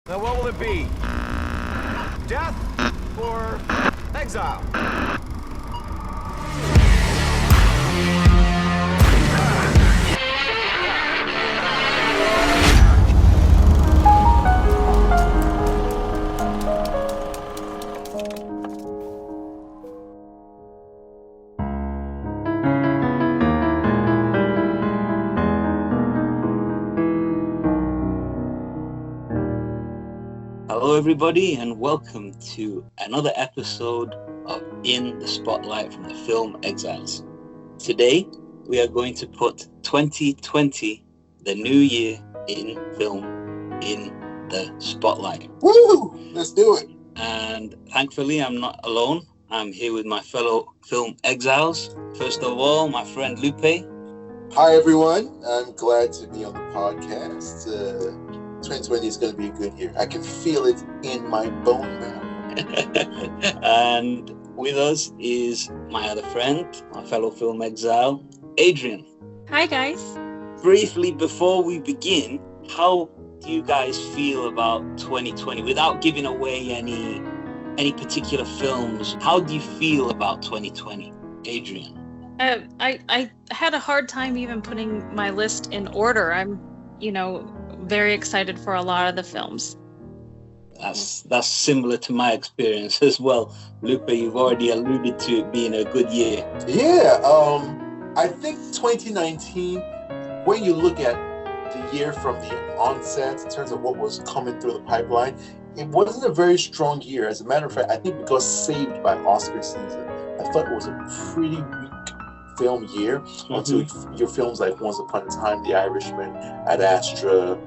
Now what will it be? Death or exile? Hello everybody and welcome to another episode of In the Spotlight from the Film Exiles. Today we are going to put 2020, the new year in film, in the spotlight. Woo! Let's do it. And thankfully I'm not alone. I'm here with my fellow Film Exiles. First of all, my friend Lupe. Hi everyone. I'm glad to be on the podcast. 2020 is going to be a good year. I can feel it in my bone marrow. And with us is my other friend, my fellow Film Exile, Adrienne. Hi guys. Briefly, before we begin, how do you guys feel about 2020? Without giving away any particular films, how do you feel about 2020, Adrienne? I had a hard time even putting my list in order. I'm, very excited for a lot of the films. That's similar to my experience as well. Lupe, you've already alluded to it being a good year. Yeah, I think 2019, when you look at the year from the onset in terms of what was coming through the pipeline, it wasn't a very strong year. As a matter of fact, I think we got saved by Oscar season. I thought it was a pretty weak film year until your films like Once Upon a Time, The Irishman, Ad Astra,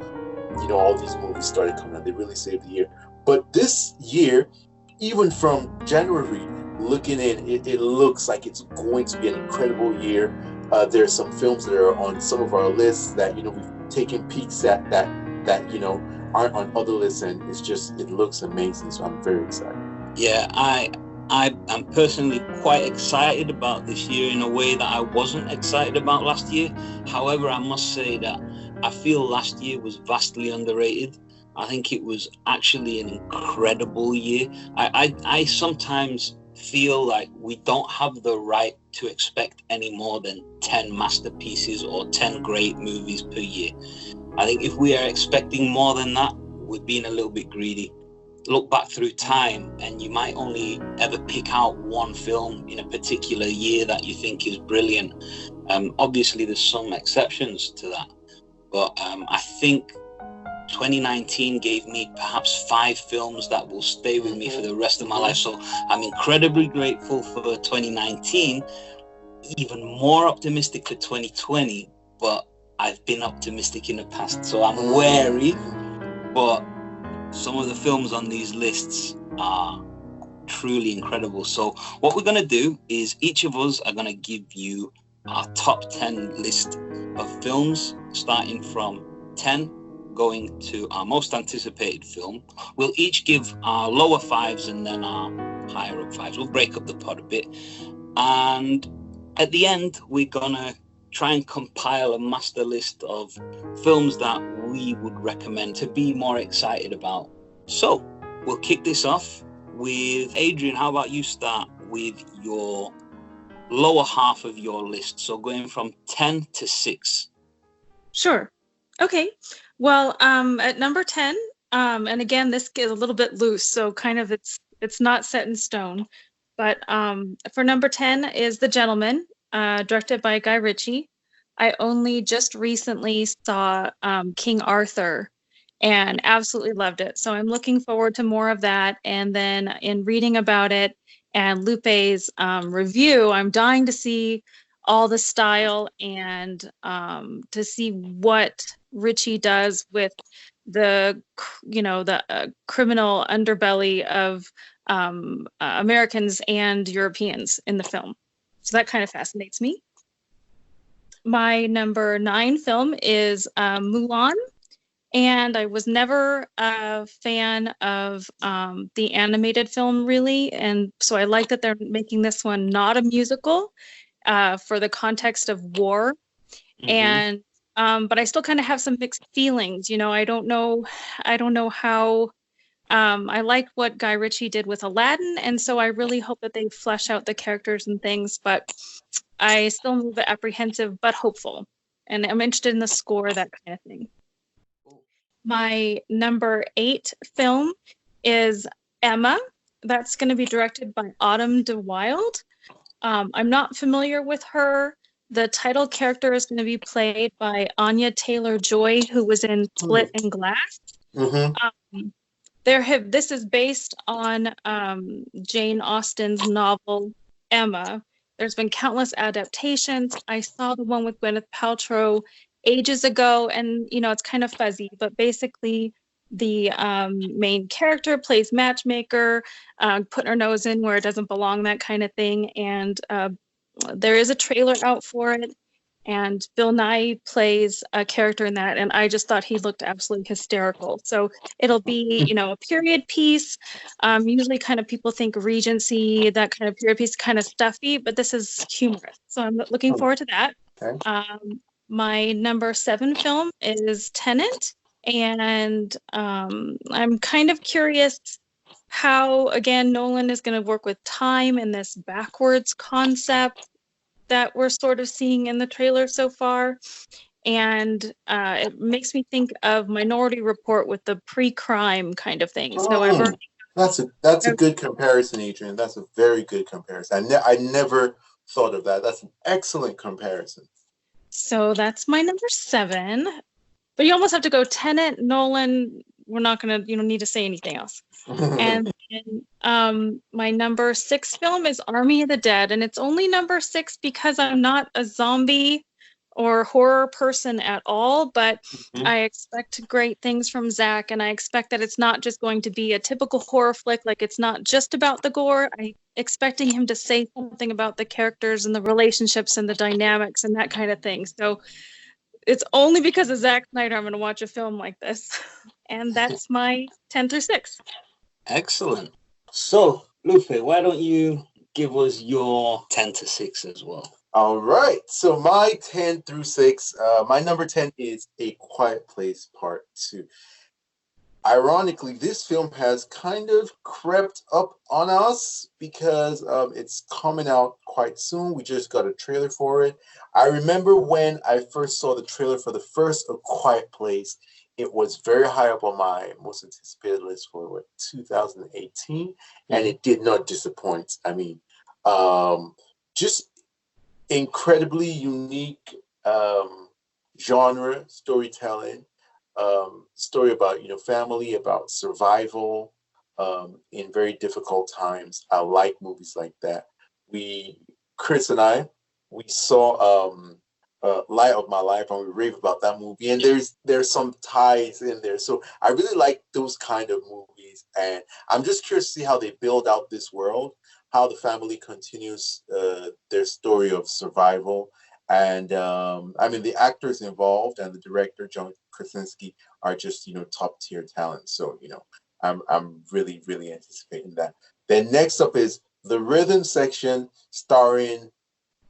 all these movies started coming out. They really saved the year. But this year, even from January looking in, it looks like it's going to be an incredible year. There's some films that are on some of our lists that we've taken peeks at that aren't on other lists, and it looks amazing. So I'm very excited. Yeah, I'm personally quite excited about this year in a way that I wasn't excited about last year. However, I must say that I feel last year was vastly underrated. I think it was actually an incredible year. I sometimes feel like we don't have the right to expect any more than 10 masterpieces or 10 great movies per year. I think if we are expecting more than that, we're being a little bit greedy. Look back through time and you might only ever pick out one film in a particular year that you think is brilliant. Obviously there's some exceptions to that, but I think 2019 gave me perhaps 5 films that will stay with me for the rest of my life. So I'm incredibly grateful for 2019, even more optimistic for 2020, but I've been optimistic in the past, so I'm wary, but some of the films on these lists are truly incredible. So what we're going to do is each of us are going to give you our top 10 list of films, starting from 10 going to our most anticipated film. We'll each give our lower 5s and then our higher up 5s. We'll break up the pod a bit. And at the end, we're going to try and compile a master list of films that we would recommend to be more excited about. So we'll kick this off with Adrienne. How about you start with your lower half of your list? So going from 10 to 6. Sure. Okay. Well, at number 10, and again, this is a little bit loose, so kind of it's not set in stone. But for number 10 is The Gentleman, directed by Guy Ritchie. I only just recently saw King Arthur and absolutely loved it. So I'm looking forward to more of that. And then in reading about it and Lupe's review, I'm dying to see all the style and to see what Ritchie does with the criminal underbelly of Americans and Europeans in the film. So that kind of fascinates me. My number 9 film is Mulan, and I was never a fan of the animated film, really, and so I like that they're making this one not a musical for the context of war. Mm-hmm. And But I still kind of have some mixed feelings. I don't know how. I like what Guy Ritchie did with Aladdin, and so I really hope that they flesh out the characters and things. But I still am a little bit apprehensive, but hopeful, and I'm interested in the score, that kind of thing. My number 8 film is Emma. That's going to be directed by Autumn de Wilde. I'm not familiar with her. The title character is going to be played by Anya Taylor-Joy, who was in Split and Glass. Mm-hmm. This is based on Jane Austen's novel Emma. There's been countless adaptations. I saw the one with Gwyneth Paltrow ages ago, and it's kind of fuzzy, but basically the main character plays matchmaker, putting her nose in where it doesn't belong, that kind of thing. And there is a trailer out for it, and Bill Nye plays a character in that, and I just thought he looked absolutely hysterical. So it'll be, a period piece. Usually kind of people think Regency, that kind of period piece, kind of stuffy, but this is humorous. So I'm looking forward to that. Okay. My number 7 film is Tenet, and I'm kind of curious how, again, Nolan is going to work with time and this backwards concept that we're sort of seeing in the trailer so far. And it makes me think of Minority Report with the pre-crime kind of thing. So that's a good comparison, Adrienne. That's a very good comparison. I never thought of that. That's an excellent comparison. So that's my number 7. But you almost have to go Tenet, Nolan. We're not going to, need to say anything else. And then, my number 6 film is Army of the Dead, and it's only number 6 because I'm not a zombie or horror person at all, but I expect great things from Zach, and I expect that it's not just going to be a typical horror flick, like it's not just about the gore. I'm expecting him to say something about the characters and the relationships and the dynamics and that kind of thing. So it's only because of Zack Snyder I'm going to watch a film like this. And that's my 10 through 6. Excellent. So, Lupe, why don't you give us your 10 to 6 as well? All right. So my 10 through 6, my number 10 is A Quiet Place Part 2. Ironically, this film has kind of crept up on us because it's coming out quite soon. We just got a trailer for it. I remember when I first saw the trailer for the first A Quiet Place, it was very high up on my most anticipated list for 2018, and it did not disappoint. I mean, just incredibly unique genre storytelling. Story about family, about survival in very difficult times. I like movies like that. Chris and I, we saw Light of My Life, and we rave about that movie, and there's some ties in there. So I really like those kind of movies, and I'm just curious to see how they build out this world, how the family continues their story of survival. And I mean, the actors involved and the director, John Krasinski, are just top tier talent. So I'm really, really anticipating that. Then next up is the rhythm section, starring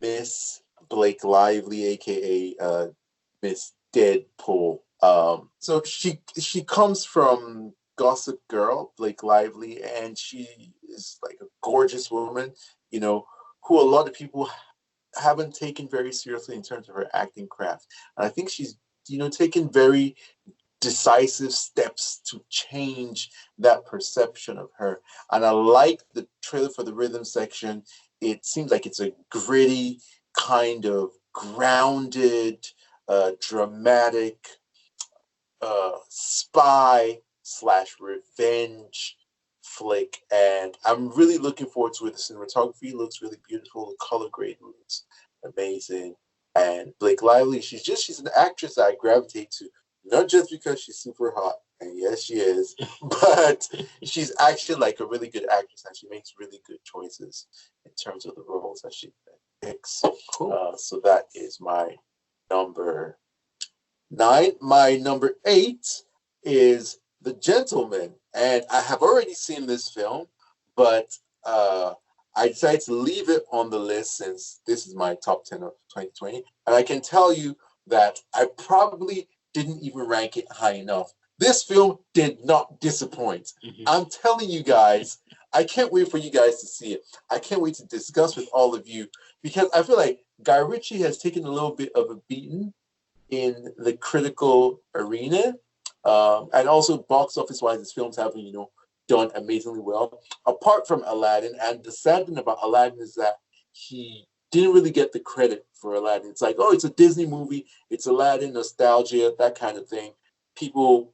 Miss Blake Lively, aka Miss Deadpool. So she comes from Gossip Girl, Blake Lively, and she is like a gorgeous woman, who a lot of people haven't taken very seriously in terms of her acting craft. And I think she's, taken very decisive steps to change that perception of her. And I like the trailer for the rhythm section. It seems like it's a gritty, kind of grounded, dramatic spy/revenge flick, and I'm really looking forward to it. The cinematography looks really beautiful. The color grade looks amazing. And Blake Lively, she's an actress I gravitate to, not just because she's super hot, and yes, she is, but she's actually like a really good actress, and she makes really good choices in terms of the roles that she picks. Cool. So that is my number 9. My number 8 is The Gentleman, and I have already seen this film, but I decided to leave it on the list since this is my top 10 of 2020. And I can tell you, that I probably didn't even rank it high enough. This film did not disappoint. I'm telling you guys, I can't wait for you guys to see it. I can't wait to discuss with all of you because I feel like Guy Ritchie has taken a little bit of a beating in the critical arena. And also box office wise, his films have, done amazingly well. Apart from Aladdin, and the sad thing about Aladdin is that he didn't really get the credit for Aladdin. It's like, oh, it's a Disney movie, it's Aladdin, nostalgia, that kind of thing. People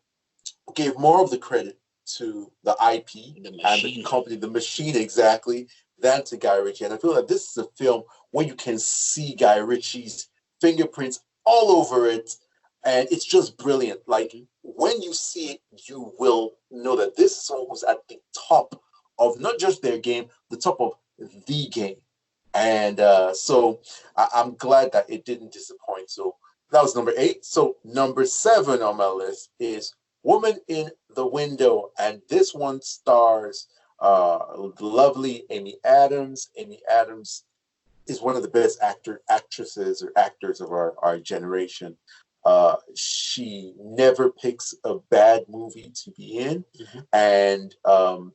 gave more of the credit to the IP and the company, the machine exactly, than to Guy Ritchie. And I feel like this is a film where you can see Guy Ritchie's fingerprints all over it, and it's just brilliant. Like, when you see it, you will know that this song was at the top of not just their game, the top of the game. And so I'm glad that it didn't disappoint. So that was number 8. So number 7 on my list is Woman in the Window, and this one stars the lovely Amy Adams. Amy Adams is one of the best actresses or actors of our generation. She never picks a bad movie to be in, and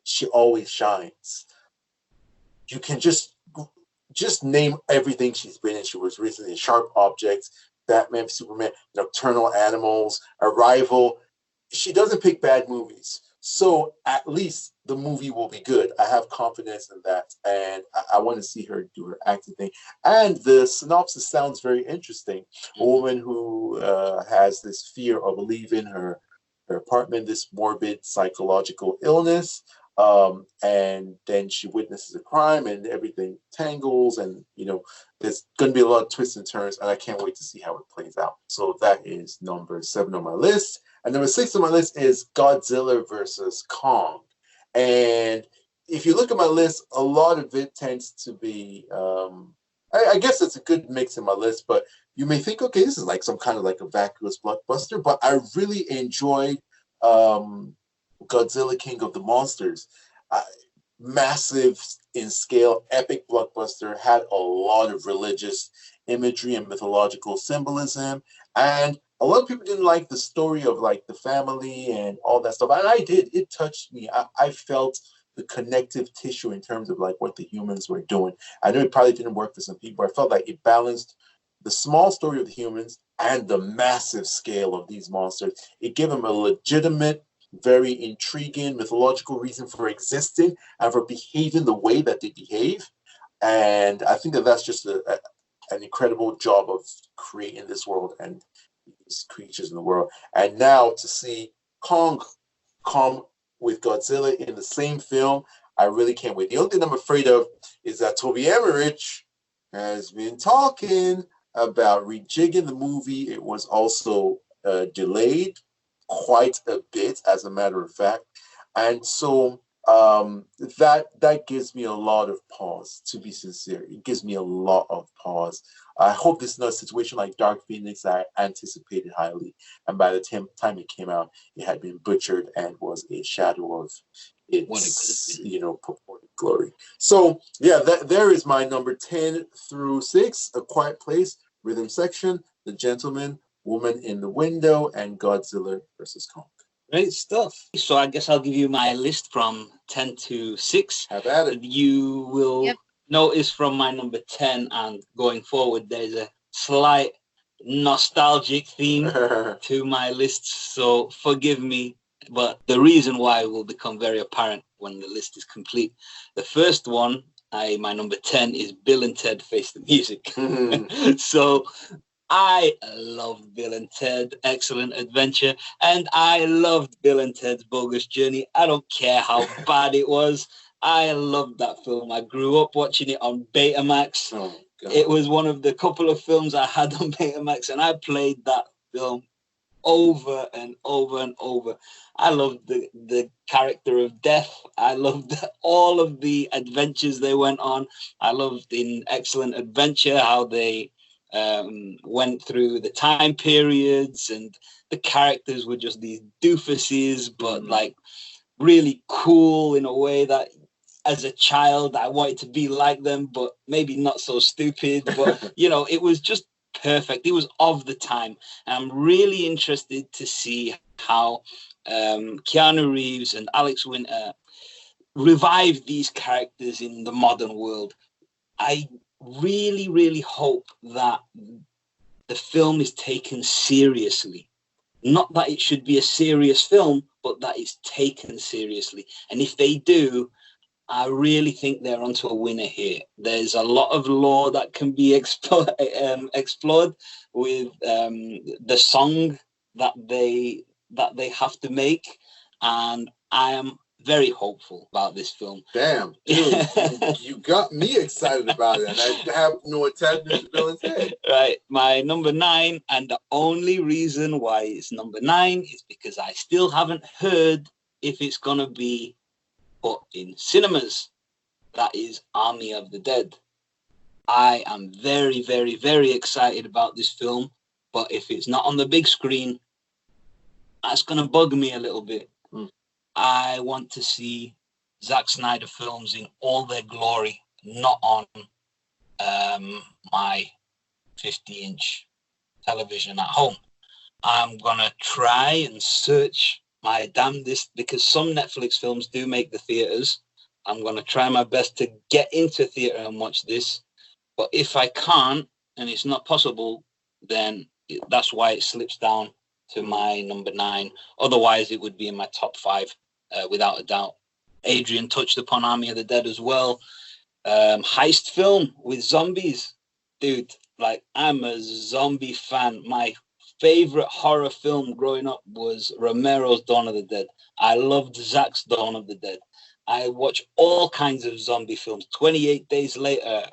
she always shines. You can just name everything she's been in. She was recently in Sharp Objects, Batman, Superman, Nocturnal Animals, Arrival. She doesn't pick bad movies. So at least the movie will be good. I have confidence in that. And I want to see her do her acting thing. And the synopsis sounds very interesting. A woman who has this fear of leaving her apartment, this morbid psychological illness. And then she witnesses a crime and everything tangles. And, there's going to be a lot of twists and turns. And I can't wait to see how it plays out. So that is number 7 on my list. And number 6 on my list is Godzilla versus Kong. And if you look at my list, a lot of it tends to be, I guess it's a good mix in my list, but you may think, okay, this is like some kind of like a vacuous blockbuster, but I really enjoyed Godzilla King of the Monsters. Massive in scale, epic blockbuster, had a lot of religious imagery and mythological symbolism. And a lot of people didn't like the story of like the family and all that stuff. And I did. It touched me. I felt the connective tissue in terms of like what the humans were doing. I know it probably didn't work for some people. I felt like it balanced the small story of the humans and the massive scale of these monsters. It gave them a legitimate, very intriguing mythological reason for existing and for behaving the way that they behave. And I think that that's just an incredible job of creating this world and these creatures in the world. And now to see Kong come with Godzilla in the same film, I really can't wait. The only thing I'm afraid of is that Toby Emmerich has been talking about rejigging the movie. It was also delayed quite a bit, as a matter of fact. And so that gives me a lot of pause, to be sincere. It gives me a lot of pause. I hope this is not a situation like Dark Phoenix that I anticipated highly, and by the time it came out, it had been butchered and was a shadow of its purported glory. So yeah, there is my number 10 through 6: A Quiet Place, Rhythm Section, The Gentleman, Woman in the Window, and Godzilla versus Kong. Great stuff. So I guess I'll give you my list from 10 to 6. Have at it. You will notice from my number 10 and going forward, there's a slight nostalgic theme to my list. So forgive me, but the reason why will become very apparent when the list is complete. The first one, my number 10, is Bill and Ted Face the Music. So I love Bill and Ted Excellent Adventure, and I loved Bill and Ted's Bogus Journey. I don't care how bad it was. I loved that film. I grew up watching it on Betamax. Oh, it was one of the couple of films I had on Betamax, and I played that film over and over and over. I loved the character of Death. I loved all of the adventures they went on. I loved in Excellent Adventure how they went through the time periods, and the characters were just these doofuses, but like really cool in a way that as a child I wanted to be like them, but maybe not so stupid. But it was just perfect. It was of the time. I'm really interested to see how Keanu Reeves and Alex Winter revive these characters in the modern world. I really, really hope that the film is taken seriously. Not that it should be a serious film, but that it's taken seriously. And if they do, I really think they're onto a winner here. There's a lot of lore that can be explored with the song that they have to make, and I am very hopeful about this film. Damn, dude, you got me excited about it, and I have no attachment to Bill and Ted. Right, my number 9, and the only reason why it's number 9 is because I still haven't heard if it's gonna be put in cinemas. That is Army of the Dead. I am very, very, very excited about this film, but if it's not on the big screen, that's gonna bug me a little bit. I want to see Zack Snyder films in all their glory, not on my 50-inch television at home. I'm going to try and search my damnedest, because some Netflix films do make the theaters. I'm going to try my best to get into theater and watch this. But if I can't, and it's not possible, then that's why it slips down to my number 9. Otherwise, it would be in my top 5. Without a doubt. Adrienne touched upon Army of the Dead as well. Heist film with zombies. Dude, like, I'm a zombie fan. My favorite horror film growing up was Romero's Dawn of the Dead. I loved Zack's Dawn of the Dead. I watch all kinds of zombie films. 28 Days Later,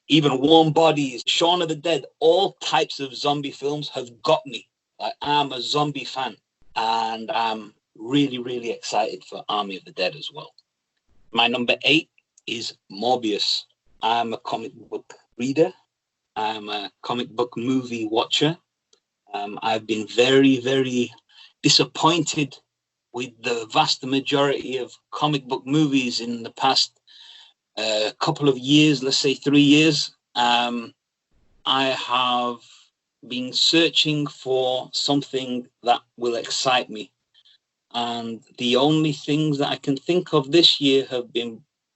even Warm Bodies, Shaun of the Dead. All types of zombie films have got me. Like, I'm a zombie fan. And I'm really, really excited for Army of the Dead as well. My number 8 is Morbius. I'm a comic book reader. I'm a comic book movie watcher. I've been very, very disappointed with the vast majority of comic book movies in the past couple of years, let's say 3 years. I have been searching for something that will excite me. And the only things that I can think of this year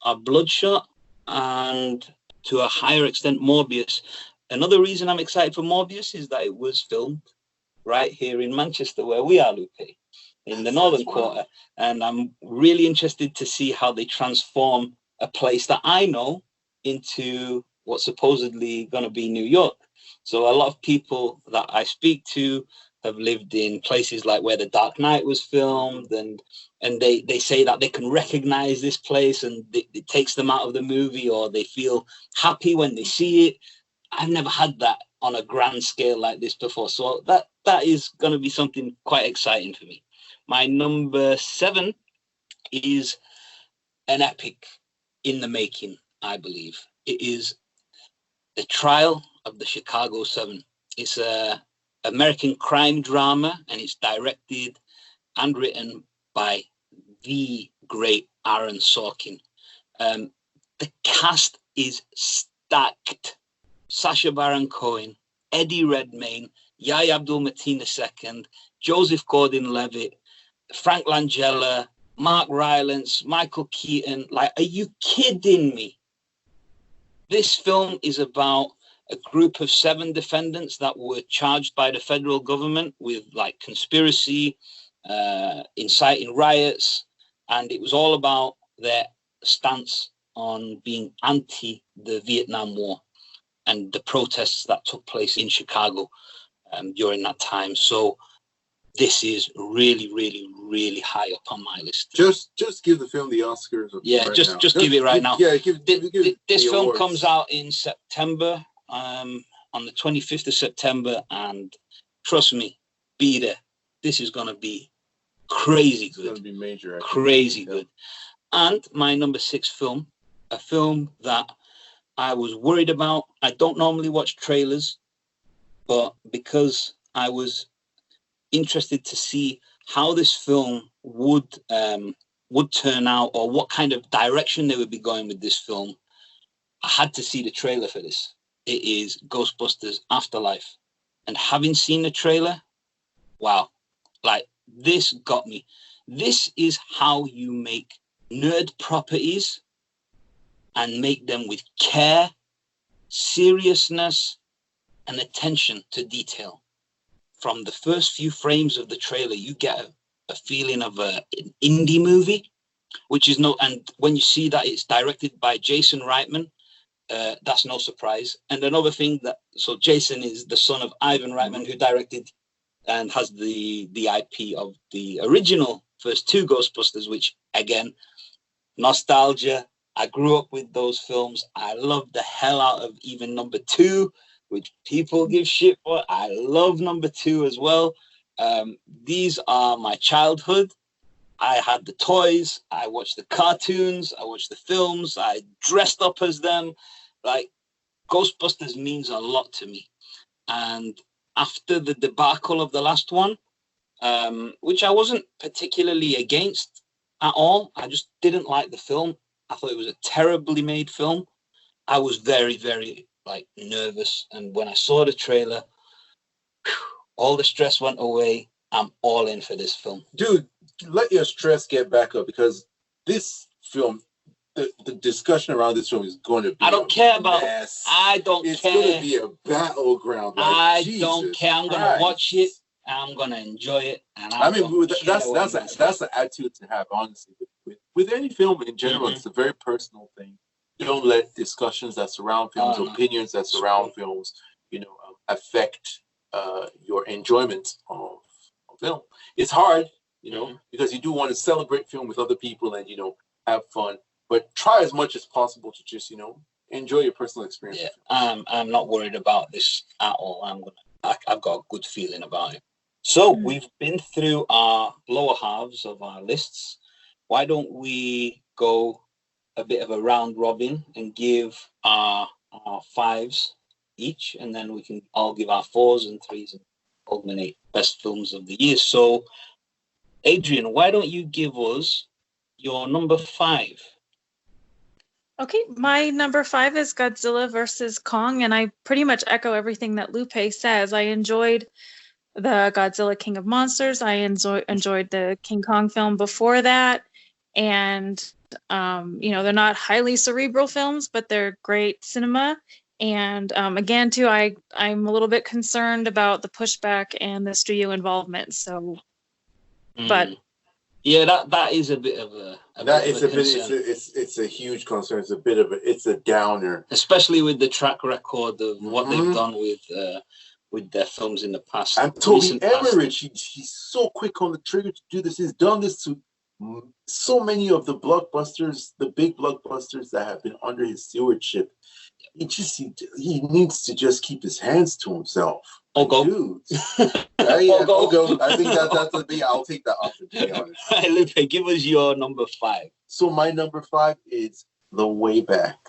are Bloodshot and, to a higher extent, Morbius. Another reason I'm excited for Morbius is that it was filmed right here in Manchester, where we are, Lupe, in the Northern Quarter. And I'm really interested to see how they transform a place that I know into what's supposedly going to be New York. So a lot of people that I speak to have lived in places like where The Dark Knight was filmed, and they say that they can recognize this place, and it takes them out of the movie, or they feel happy when they see it. I've never had that on a grand scale like this before, so that is going to be something quite exciting for me. My number 7 is an epic in the making, I believe. It is The Trial of the Chicago 7. It's a American crime drama, and it's directed and written by the great Aaron Sorkin. The cast is stacked. Sacha Baron Cohen, Eddie Redmayne, Yahya Abdul-Mateen II, Joseph Gordon-Levitt, Frank Langella, Mark Rylance, Michael Keaton. Like, are you kidding me? This film is about a group of 7 defendants that were charged by the federal government with, like, conspiracy, inciting riots, and it was all about their stance on being anti the Vietnam War and the protests that took place in Chicago during that time. So this is really, really, really high up on my list. Just give the film the Oscars. Yeah, right just give it right now. Yeah, this film awards. comes out in September, on the 25th of September, and trust me, be there. This is going to be crazy good. It's going to be major. Actually. Crazy good. And my number 6 film, a film that I was worried about. I don't normally watch trailers, but because I was interested to see how this film would turn out, or what kind of direction they would be going with this film, I had to see the trailer for this. it is Ghostbusters Afterlife. And having seen the trailer, wow, like this got me. This is how you make nerd properties and make them with care, seriousness, and attention to detail. From the first few frames of the trailer, you get a feeling of an indie movie, which is and when you see that it's directed by Jason Reitman, that's no surprise. And another thing so Jason is the son of Ivan Reitman, who directed and has the IP of the original first two Ghostbusters, which, again, nostalgia. I grew up with those films. I love the hell out of even number 2, which people give shit for. I love number 2 as well. These are my childhood. I had the toys. I watched the cartoons. I watched the films. I dressed up as them. Like, Ghostbusters means a lot to me. And after the debacle of the last one, which I wasn't particularly against at all, I just didn't like the film. I thought it was a terribly made film. I was very, very nervous. And when I saw the trailer, all the stress went away. I'm all in for this film. Dude, let your stress get back up, because this film, the discussion around this film is going to be I don't care about mess. I don't it's care. It's going to be a battleground. I Jesus don't care. I'm going to watch it. I'm going to enjoy it. And that's the attitude to have, honestly. With any film in general, it's a very personal thing. You don't let discussions that surround films, opinions that surround films, affect your enjoyment of film. It's hard, because you do want to celebrate film with other people and, have fun. But try as much as possible to just, enjoy your personal experience. Yeah, I'm not worried about this at all. I've got a good feeling about it. So we've been through our lower halves of our lists. Why don't we go a bit of a round robin and give our 5s each, and then we can all give our 4s and 3s and culminate best films of the year. So, Adrienne, why don't you give us your number 5? Okay, my number 5 is Godzilla versus Kong, and I pretty much echo everything that Lupe says. I enjoyed the Godzilla King of Monsters. I enjoyed the King Kong film before that, and they're not highly cerebral films, but they're great cinema. And again, too, I'm a little bit concerned about the pushback and the studio involvement. So, but. Yeah, that is a bit of a it's a huge concern. It's a downer, especially with the track record of what they've done with their films in the past. And Toby Emmerich, he's so quick on the trigger to do this. He's done this to so many of the blockbusters, the big blockbusters that have been under his stewardship. He needs to just keep his hands to himself. Go. Dude. Go. I think that's a big. I'll take that option, to be honest. Hey, Lupe, give us your number 5. So my number 5 is The Way Back,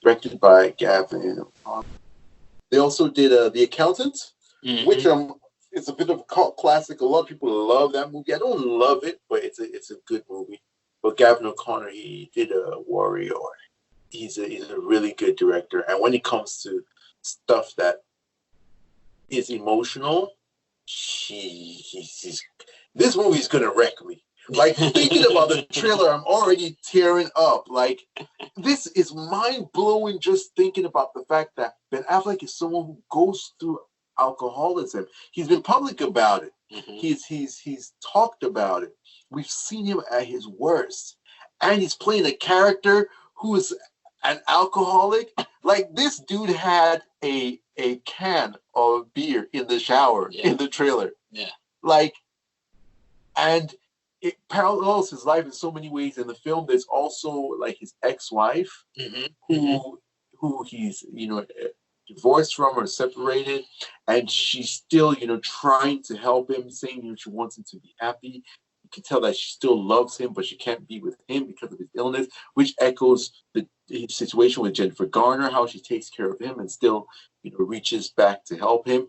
directed by Gavin. They also did The Accountant, which it's a bit of a cult classic. A lot of people love that movie. I don't love it, but it's a good movie. But Gavin O'Connor, he did Warrior. He's a really good director, and when it comes to stuff that is emotional, this movie is gonna wreck me. Like, thinking about the trailer, I'm already tearing up. Like, this is mind blowing. Just thinking about the fact that Ben Affleck is someone who goes through alcoholism. He's been public about it. He's talked about it. We've seen him at his worst, and he's playing a character who is an alcoholic. Like, this dude had a can of beer in the shower in the trailer. Yeah. Like, and it parallels his life in so many ways. In the film, there's also like his ex-wife who he's divorced from or separated, and she's still trying to help him, saying she wants him to be happy. You can tell that she still loves him, but she can't be with him because of his illness, which echoes the situation with Jennifer Garner, how she takes care of him and still reaches back to help him.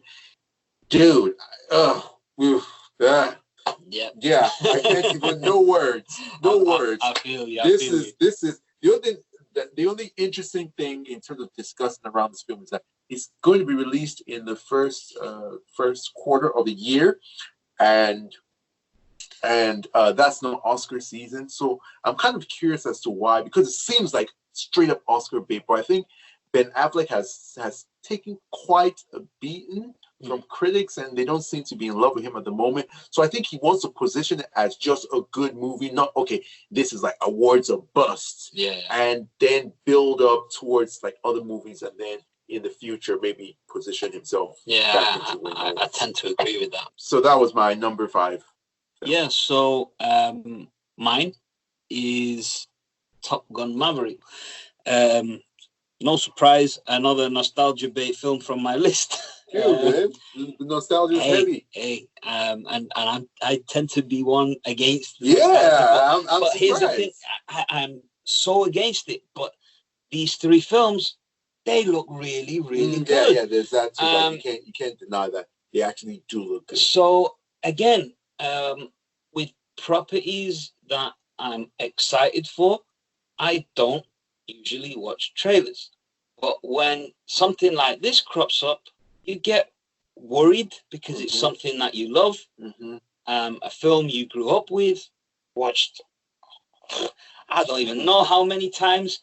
Dude, I can't even. No words. I feel you. This is the only interesting thing in terms of discussing around this film is that it's going to be released in the first quarter of the year, and that's not Oscar season. So I'm kind of curious as to why, because it seems like straight up Oscar bait. But I think Ben Affleck has taken quite a beating from critics, and they don't seem to be in love with him at the moment. So I think he wants to position it as just a good movie, not okay, this is like awards or busts, and then build up towards like other movies, and then in the future maybe position himself back into winning. I tend to agree with that. So that was my number 5. Yeah, so mine is Top Gun Maverick. No surprise, another nostalgia bait film from my list. The nostalgia is heavy. And I tend to be one against. I'm but surprised. Here's the thing: I'm so against it. But these 3 films, they look really, really good. Yeah. There's that too. Like you can't deny that they actually do look good. So again, with properties that I'm excited for, I don't usually watch trailers. But when something like this crops up, you get worried because it's something that you love, a film you grew up with, watched I don't even know how many times,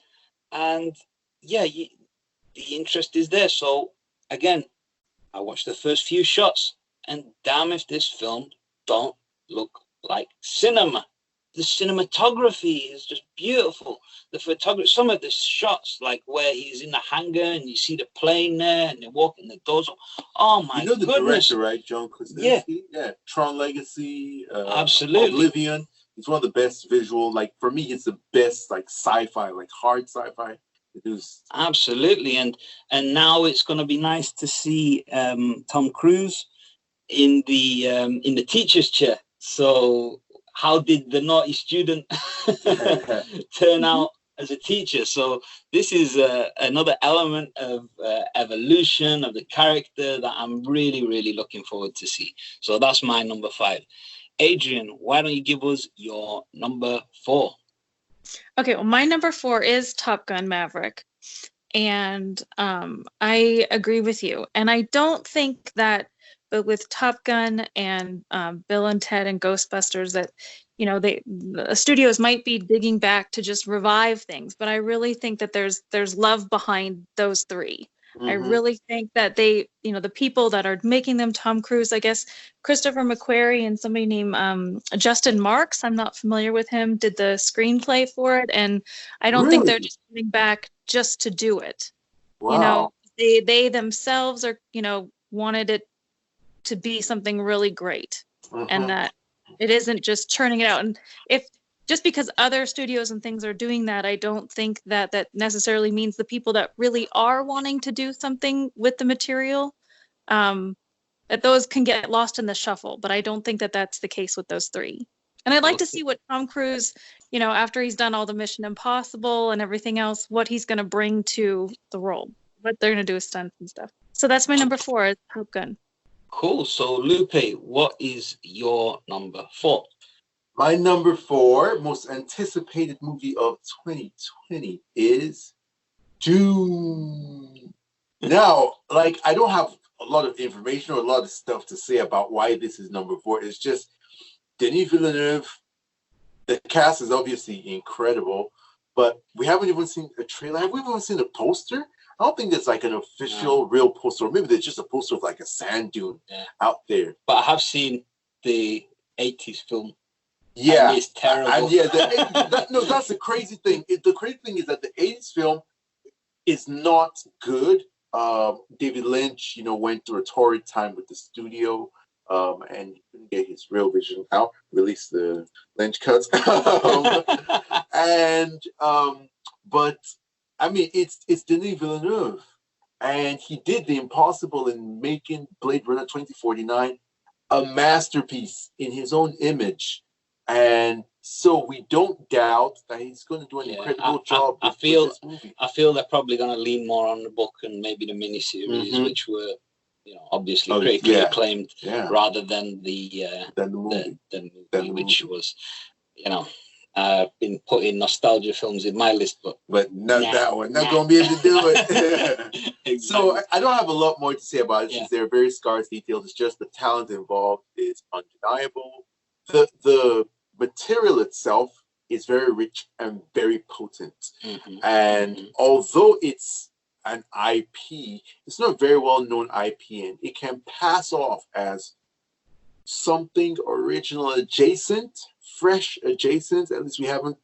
and the interest is there. So again, I watched the first few shots, and damn if this film don't look like cinema. The cinematography is just beautiful. The photography, some of the shots, like where he's in the hangar and you see the plane there and they're walking the doors. Oh my goodness! You know the director, right, John Krasinski? Yeah. Tron Legacy, absolutely. Oblivion. It's one of the best visual. Like for me, it's the best like sci-fi, like hard sci-fi. It is absolutely, and now it's going to be nice to see Tom Cruise in the teacher's chair. So how did the naughty student turn out as a teacher? So this is another element of evolution of the character that I'm really, really looking forward to see. So that's my number 5. Adrienne, why don't you give us your number 4? Okay, well, my number 4 is Top Gun Maverick. And I agree with you. And I don't think that, but with Top Gun and Bill and Ted and Ghostbusters, that, you know, the studios might be digging back to just revive things. But I really think that there's love behind those 3. I really think that they, you know, the people that are making them, Tom Cruise, I guess Christopher McQuarrie and somebody named Justin Marks, I'm not familiar with him, did the screenplay for it. And I don't think they're just coming back just to do it. Wow. You know, they themselves are, you know, wanted it to be something really great, and that it isn't just churning it out. And if just because other studios and things are doing that, I don't think that necessarily means the people that really are wanting to do something with the material, that those can get lost in the shuffle. But I don't think that that's the case with those 3. And I'd like to see what Tom Cruise, you know, after he's done all the Mission Impossible and everything else, what he's going to bring to the role, what they're going to do with stunts and stuff. So that's my number 4, is Top Gun. Cool. So Lupe, what is your number 4? My number 4 most anticipated movie of 2020 is Dune. Now, like, I don't have a lot of information or a lot of stuff to say about why this is number 4. It's just Denis Villeneuve. The cast is obviously incredible, but we haven't even seen a trailer. Have we even seen a poster? I don't think there's like an official real poster, or maybe there's just a poster of like a sand dune out there. But I have seen the 80s film. Yeah, and it's terrible. And yeah, that's the crazy thing. The crazy thing is that the 80s film is not good. David Lynch, you know, went through a torrid time with the studio, and he couldn't get his real vision out. Released the Lynch cuts, but I mean, it's Denis Villeneuve, and he did the impossible in making Blade Runner 2049 a masterpiece in his own image. And so we don't doubt that he's going to do an incredible job. I feel they're probably going to lean more on the book and maybe the miniseries, which were, you know, obviously critically acclaimed, rather than the movie, which was, you know, been putting nostalgia films in my list, but not that one. Not gonna be able to do it. Exactly. So I don't have a lot more to say about it since there are very scarce details. It's just the talent involved is undeniable. The material itself is very rich and very potent. And although it's an IP, it's not a very well known IP, and it can pass off as something original adjacent, fresh adjacent. At least we haven't,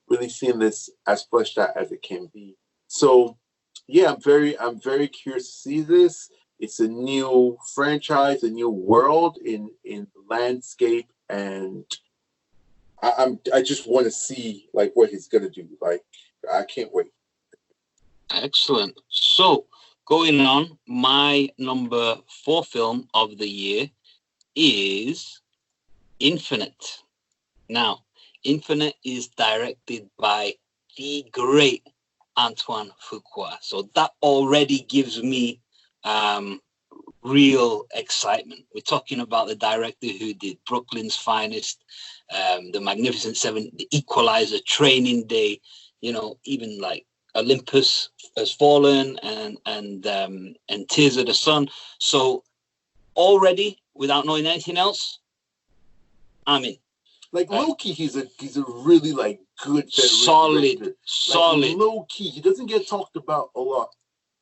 really seen this as fleshed out as it can be. So yeah, I'm very curious to see this. It's a new franchise, a new world in the landscape, and I just want to see like what he's gonna do. Like, I can't wait. Excellent. So going on, my number 4 film of the year is Infinite. Now, Infinite is directed by the great Antoine Fuqua. So that already gives me real excitement. We're talking about the director who did Brooklyn's Finest, The Magnificent Seven, The Equalizer, Training Day, even like Olympus Has Fallen and Tears of the Sun. So already, without knowing anything else, I'm in. Like low-key, he's a really like good solid. Like, low-key, he doesn't get talked about a lot.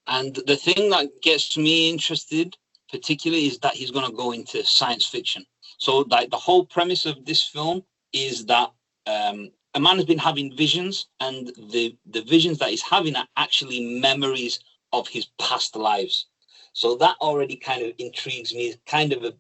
And the thing that gets me interested particularly is that he's going to go into science fiction. So like the whole premise of this film is that a man has been having visions, and the visions that he's having are actually memories of his past lives. So that already kind of intrigues me. It's kind of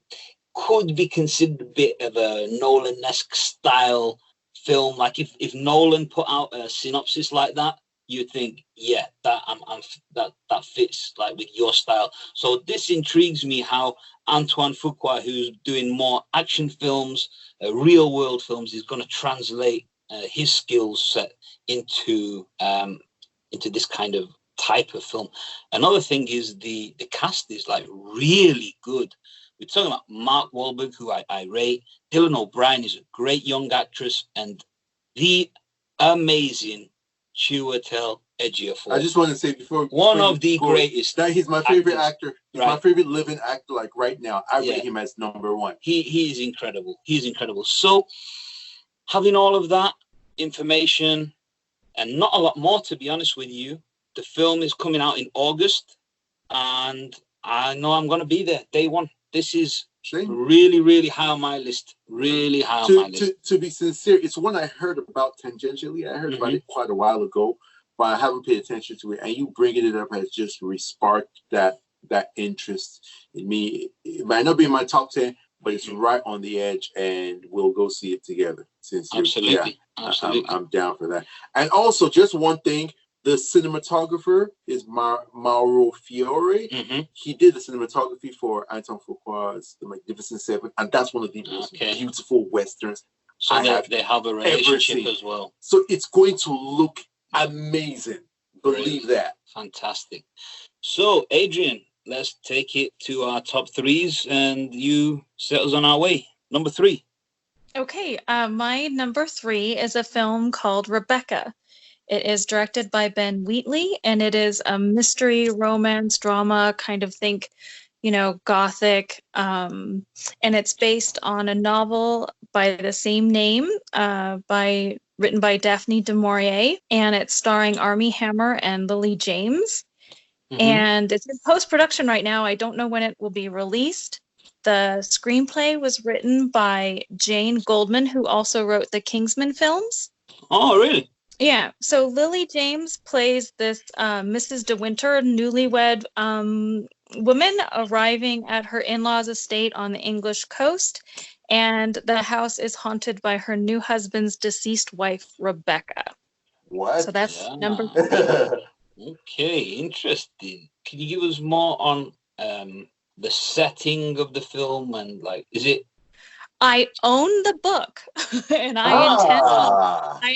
could be considered a bit of a Nolan-esque style film. Like if Nolan put out a synopsis like that, you'd think, yeah, that fits like with your style. So this intrigues me how Antoine Fuqua, who's doing more action films, real world films, is going to translate his skill set into this kind of type of film. Another thing is the cast is like really good. We're talking about Mark Wahlberg, who I rate. Dylan O'Brien is a great young actress, and the amazing Chiwetel Ejiofor. I just want to say before of the greatest. That he's my favorite actor. He's right. My favorite living actor. Like right now, I rate him as number 1. He is incredible. He's incredible. So having all of that information and not a lot more, to be honest with you, the film is coming out in August, and I know I'm going to be there day one. This is really, really high on my list. Really high on my list. To be sincere, it's one I heard about tangentially. I heard about it quite a while ago, but I haven't paid attention to it. And you bringing it up has just re-sparked that interest in me. It might not be in my top 10, but it's right on the edge, and we'll go see it together. Absolutely. I'm down for that. And also, just one thing. The cinematographer is Mauro Fiore. He did the cinematography for Antoine Fuqua's The Magnificent Seven, and that's one of the most beautiful westerns. So they have a relationship as well. So it's going to look amazing. Believe that. Fantastic. So, Adrienne, let's take it to our top 3s, and you set us on our way. Number 3. Okay, my number 3 is a film called Rebecca. It is directed by Ben Wheatley, and it is a mystery, romance, drama, kind of think, gothic. And it's based on a novel by the same name, written by Daphne du Maurier, and it's starring Armie Hammer and Lily James. And it's in post-production right now. I don't know when it will be released. The screenplay was written by Jane Goldman, who also wrote the Kingsman films. Oh, really? Yeah, so Lily James plays this Mrs. De Winter, newlywed woman arriving at her in-laws' estate on the English coast, and the house is haunted by her new husband's deceased wife, Rebecca. What? So that's number 3. Okay, interesting. Can you give us more on the setting of the film and is it? I own the book, and I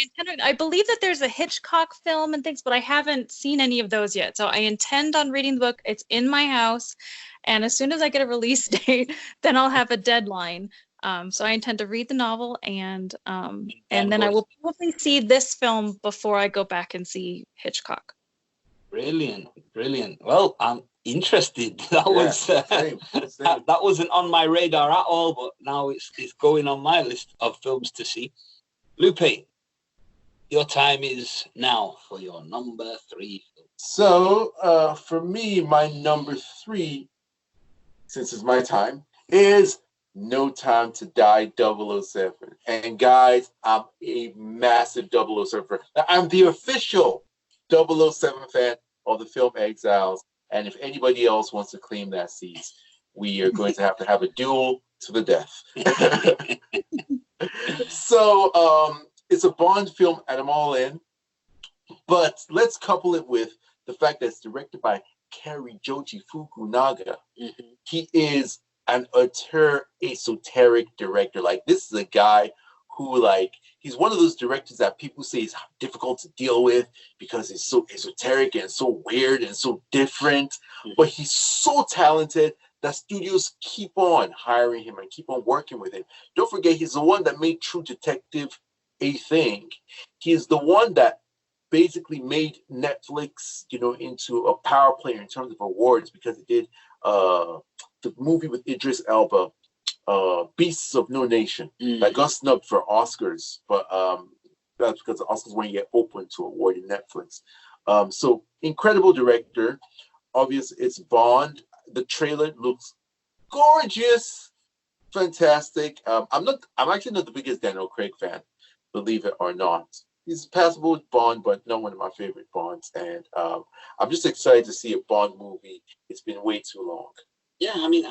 intend. I believe that there's a Hitchcock film and things, but I haven't seen any of those yet. So I intend on reading the book. It's in my house, and as soon as I get a release date, then I'll have a deadline. So I intend to read the novel, and then I will probably see this film before I go back and see Hitchcock. Brilliant, brilliant. Well, I'm interested. Same. That wasn't on my radar at all, but now it's going on my list of films to see. Lupe, your time is now for your number 3 film. So, for me, my number 3, since it's my time, is No Time to Die 007. And guys, I'm a massive 007 fan. I'm the official 007 fan of the Film Exiles. And if anybody else wants to claim that seat, we are going to have a duel to the death. So, it's a Bond film, and I'm all in. But let's couple it with the fact that it's directed by Karijoji Fukunaga. Mm-hmm. He is an esoteric director. Like, this is a guy who, like, he's one of those directors that people say is difficult to deal with because he's so esoteric and so weird and so different. Mm-hmm. But he's so talented that studios keep on hiring him and keep on working with him. Don't forget, he's the one that made True Detective a thing. He is the one that basically made Netflix, into a power player in terms of awards, because he did the movie with Idris Elba, Beasts of No Nation, that got snubbed for Oscars, but that's because the Oscars weren't yet open to awarding Netflix. So incredible director. Obviously, it's Bond. The trailer looks gorgeous, fantastic. I'm actually not the biggest Daniel Craig fan, believe it or not. He's a passable Bond, but not one of my favorite Bonds. And I'm just excited to see a Bond movie. It's been way too long. Yeah, I mean,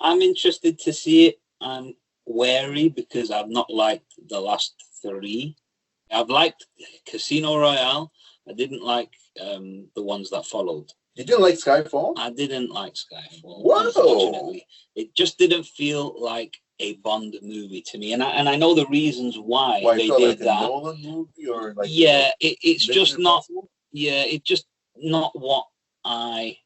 I'm interested to see it. I'm wary because I've not liked the last 3. I've liked Casino Royale. I didn't like the ones that followed. You didn't like Skyfall? I didn't like Skyfall. Whoa! Unfortunately, it just didn't feel like a Bond movie to me, and I know the reasons why they did like that. A Nolan movie, or like it's just not. Yeah, it's just not what I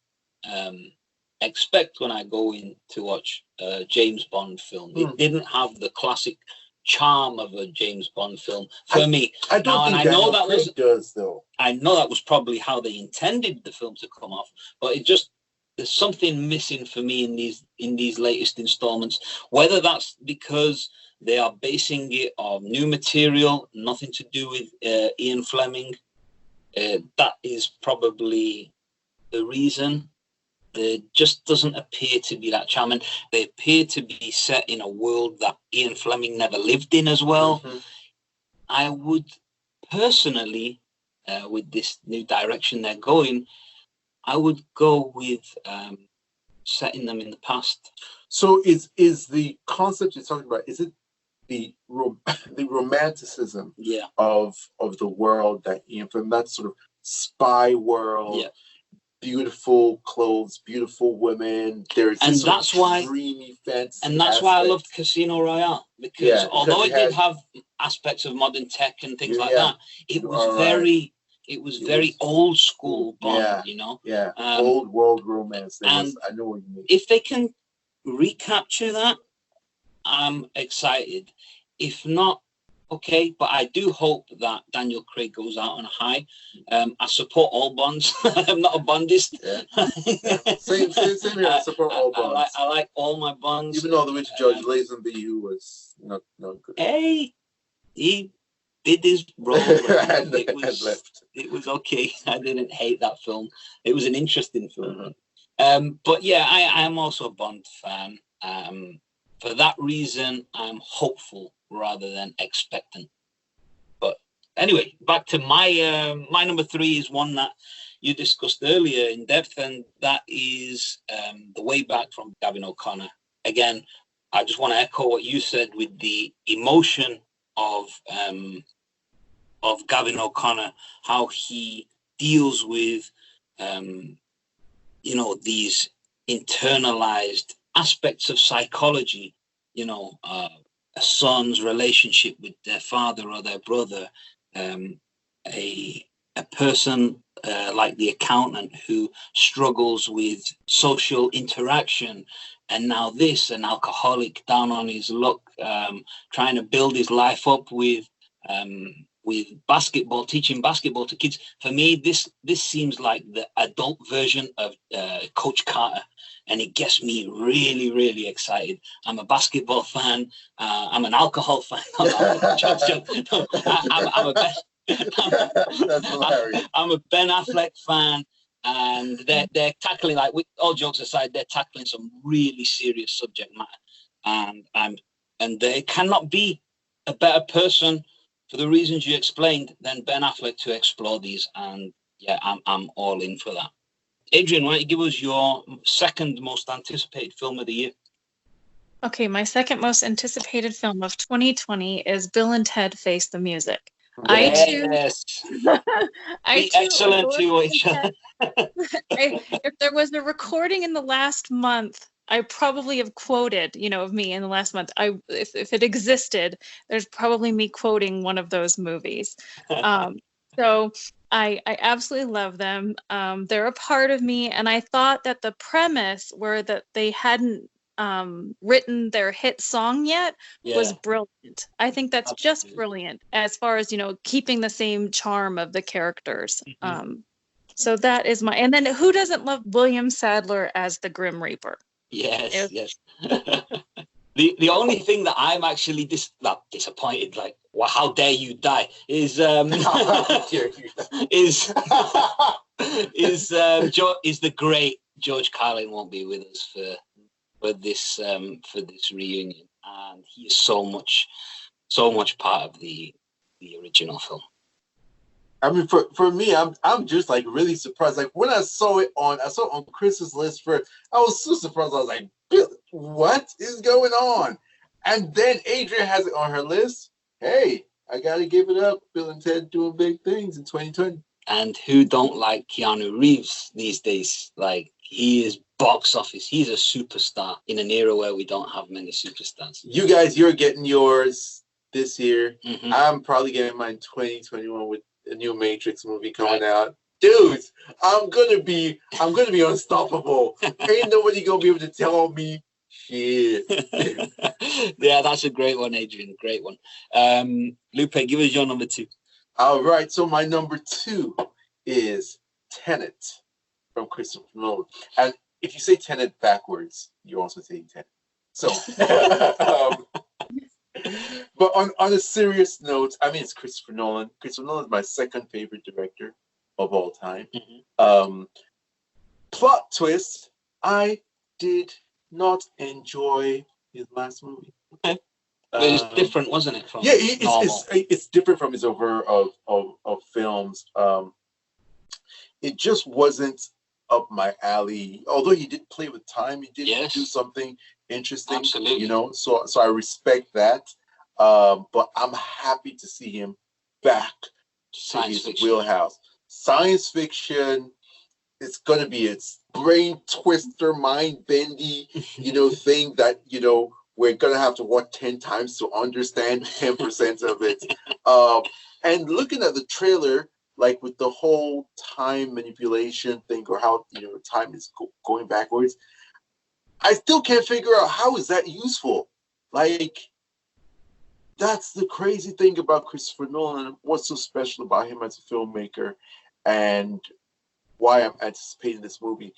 expect when I go in to watch a James Bond film. It didn't have the classic charm of a James Bond film for me. I don't think Daniel Craig does, though. I know that was probably how they intended the film to come off, but there's something missing for me in these latest installments. Whether that's because they are basing it on new material, nothing to do with Ian Fleming, that is probably the reason. There just doesn't appear to be that charm, and they appear to be set in a world that Ian Fleming never lived in as well. Mm-hmm. I would personally, with this new direction they're going, I would go with setting them in the past. So is the concept you're talking about, is it the romanticism of the world that Ian Fleming, that sort of spy world? Yeah. Beautiful clothes, beautiful women. There's and that's why dreamy fantasy. And that's why I loved Casino Royale, because although it did have aspects of modern tech and things like that, it was very old school Bond, old world romance. I know what you mean. If they can recapture that, I'm excited. If not, okay, but I do hope that Daniel Craig goes out on a high. I support all Bonds. I'm not a Bondist. Yeah. Same here. I support all Bonds. I like all my Bonds. Even all the way to George Lazenby, who was not good. Hey, he did his role. It was okay. I didn't hate that film. It was an interesting film. Mm-hmm. But yeah, I am also a Bond fan. For that reason, I'm hopeful rather than expectant. But anyway, back to my number 3 is one that you discussed earlier in depth, and that is The Way Back from Gavin O'Connor. Again, I just want to echo what you said with the emotion of Gavin O'Connor, how he deals with these internalized aspects of psychology, a son's relationship with their father or their brother, a person like the accountant who struggles with social interaction, and now this, an alcoholic down on his luck, trying to build his life up with basketball, teaching basketball to kids. For me, this seems like the adult version of Coach Carter, and it gets me really, really excited. I'm a basketball fan. I'm an alcohol fan. I'm a Ben Affleck fan, and they're tackling, like, with all jokes aside, they're tackling some really serious subject matter, and there cannot be a better person, for the reasons you explained, than Ben Affleck to explore these. And yeah, I'm all in for that. Adrienne, why don't you give us your second most anticipated film of the year? Okay, my second most anticipated film of 2020 is Bill and Ted Face the Music. Yes. I too excellent adore to each other. If there was a recording in the last month, I probably have quoted, of me in the last month. If it existed, there's probably me quoting one of those movies. So I absolutely love them. They're a part of me, and I thought that the premise were that they hadn't written their hit song yet was brilliant. I think that's just brilliant as far as, keeping the same charm of the characters. So that is and then who doesn't love William Sadler as the Grim Reaper? Yes. The only thing that I'm actually disappointed, like, well, how dare you die, is the great George Carlin won't be with us for this reunion, and he is so much part of the original film. I mean, for me, I'm just like really surprised. Like when I saw it on Chris's list first, I was so surprised. I was like, Bill, what is going on? And then Adrienne has it on her list. Hey, I gotta give it up. Bill and Ted doing big things in 2020. And who don't like Keanu Reeves these days? Like, he is box office. He's a superstar in an era where we don't have many superstars. You guys, you're getting yours this year. Mm-hmm. I'm probably getting mine 2021 with a new Matrix movie coming out. Dudes, I'm gonna be unstoppable. Ain't nobody gonna be able to tell me shit. Yeah, that's a great one, Adrienne. Great one. Lupe, give us your number 2. All right, so my number 2 is Tenet from Christopher Nolan. And if you say Tenet backwards, you're also saying Tenet. So, but on a serious note, I mean, it's Christopher Nolan. Christopher Nolan is my second favorite director of all time. Mm-hmm. Plot twist, I did not enjoy his last movie. Okay. It was different, wasn't it? From it's different from his over of films. It just wasn't up my alley. Although he did play with time, he did do something interesting. Absolutely. So I respect that. But I'm happy to see him back to his wheelhouse. Science fiction. It's gonna be its brain twister, mind bendy, thing that we're gonna have to watch 10 times to understand 10% of it. And looking at the trailer, like with the whole time manipulation thing, or how time is going backwards, I still can't figure out how is that useful. Like, that's the crazy thing about Christopher Nolan. What's so special about him as a filmmaker, and why I'm anticipating this movie.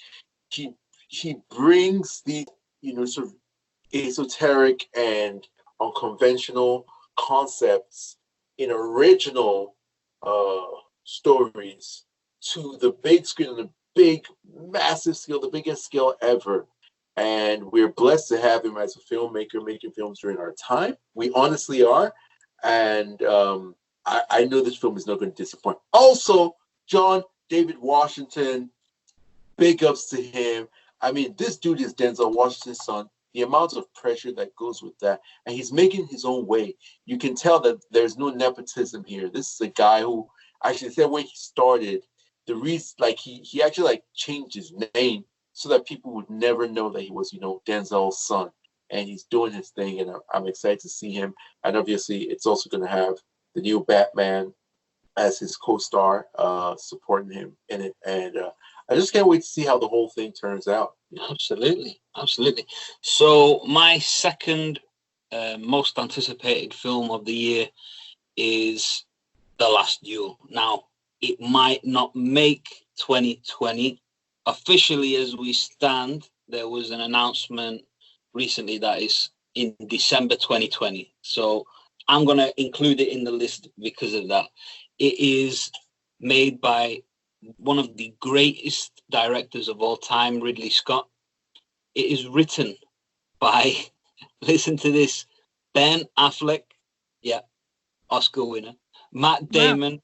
He brings the sort of esoteric and unconventional concepts in original stories to the big screen, on the big, massive scale, the biggest scale ever. And we're blessed to have him as a filmmaker making films during our time. We honestly are. And I know this film is not going to disappoint. Also, John David Washington, big ups to him. I mean, this dude is Denzel Washington's son. The amount of pressure that goes with that. And he's making his own way. You can tell that there's no nepotism here. This is a guy who actually said when he started, the reason, like, he actually changed his name so that people would never know that he was, Denzel's son. And he's doing his thing, and I'm excited to see him. And obviously, it's also going to have the new Batman as his co-star, supporting him in it. And I just can't wait to see how the whole thing turns out. Absolutely, absolutely. So my second most anticipated film of the year is The Last Duel. Now, it might not make 2020 officially as we stand. There was an announcement recently that is in December 2020. So I'm going to include it in the list because of that. It is made by one of the greatest directors of all time, Ridley Scott. It is written by, listen to this, Ben Affleck, yeah, Oscar winner, Matt Damon,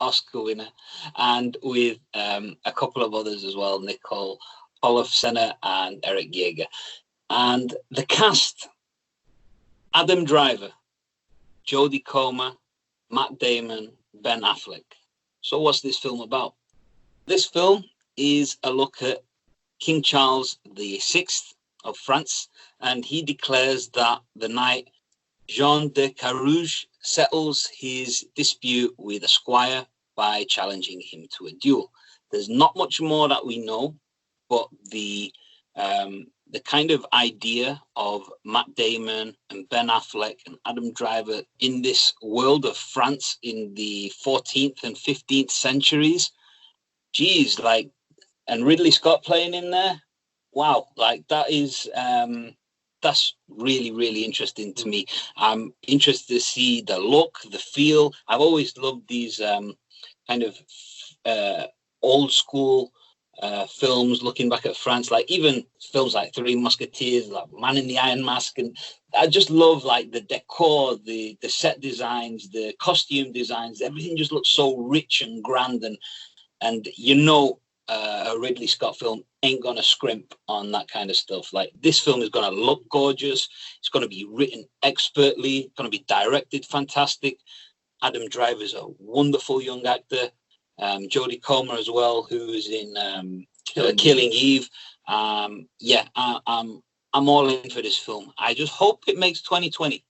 Oscar winner, and with a couple of others as well, Nicole Holofcener and Eric Yeager. And the cast, Adam Driver, Jodie Comer, Matt Damon, Ben Affleck. So what's this film about? This film is a look at King Charles VI of France, and he declares that the night Jean de Carouge settles his dispute with a squire by challenging him to a duel. There's not much more that we know, but the kind of idea of Matt Damon and Ben Affleck and Adam Driver in this world of France in the 14th and 15th centuries, geez, like, and Ridley Scott playing in there, wow, like that is that's really, really interesting to me. I'm interested to see the look, the feel. I've always loved these kind of old school films looking back at France, like even films like Three Musketeers, like Man in the Iron Mask, and I just love like the decor, the set designs, the costume designs. Everything just looks so rich and grand, and you know, a Ridley Scott film ain't gonna scrimp on that kind of stuff. Like, this film is gonna look gorgeous. It's gonna be written expertly. Gonna be directed fantastic. Adam Driver's a wonderful young actor. Jodie Comer as well, who's in Killing Eve. Yeah, I'm all in for this film. I just hope it makes 2020.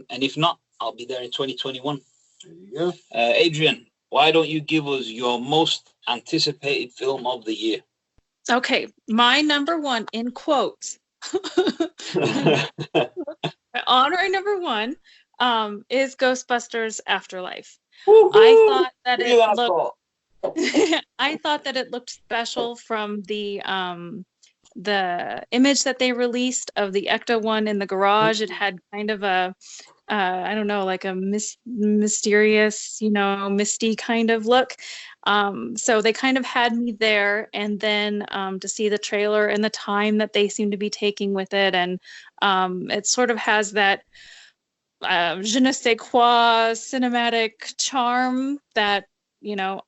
And if not, I'll be there in 2021. There you go. Adrienne, why don't you give us your most anticipated film of the year? Okay, my number one in quotes. Honorary number one is Ghostbusters Afterlife. I thought that it looked I thought that it looked special from the image that they released of the Ecto one in the garage. It had kind of a I don't know, like a mysterious, misty kind of look. So they kind of had me there, and then to see the trailer and the time that they seem to be taking with it, and it sort of has that je ne sais quoi cinematic charm that,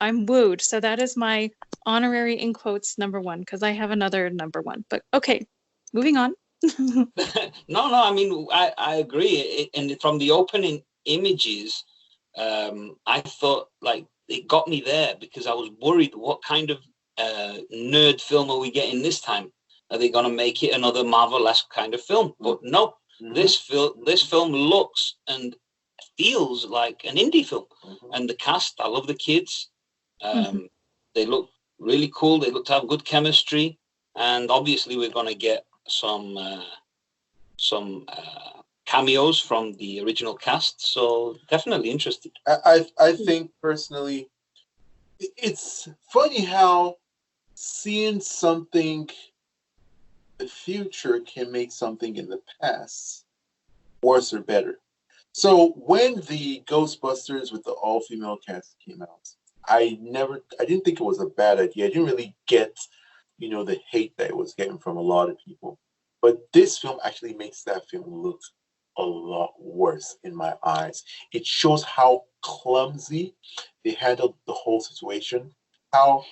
I'm wooed. So that is my honorary in quotes number one, because I have another number one. But okay, moving on. No, I mean, I agree. And from the opening images, I thought, like, it got me there because I was worried, what kind of nerd film are we getting this time? Are they going to make it another Marvel-esque kind of film? But no, this film looks and feels like an indie film. And the cast, I love the kids. They look really cool. They look to have good chemistry. And obviously we're going to get some cameos from the original cast, so definitely interested. I think personally, it's funny how seeing something in the future can make something in the past worse or better. So when the Ghostbusters with the all-female cast came out, I didn't think it was a bad idea. I didn't really get, the hate that it was getting from a lot of people. But this film actually makes that film look a lot worse in my eyes. It shows how clumsy they handled the whole situation, how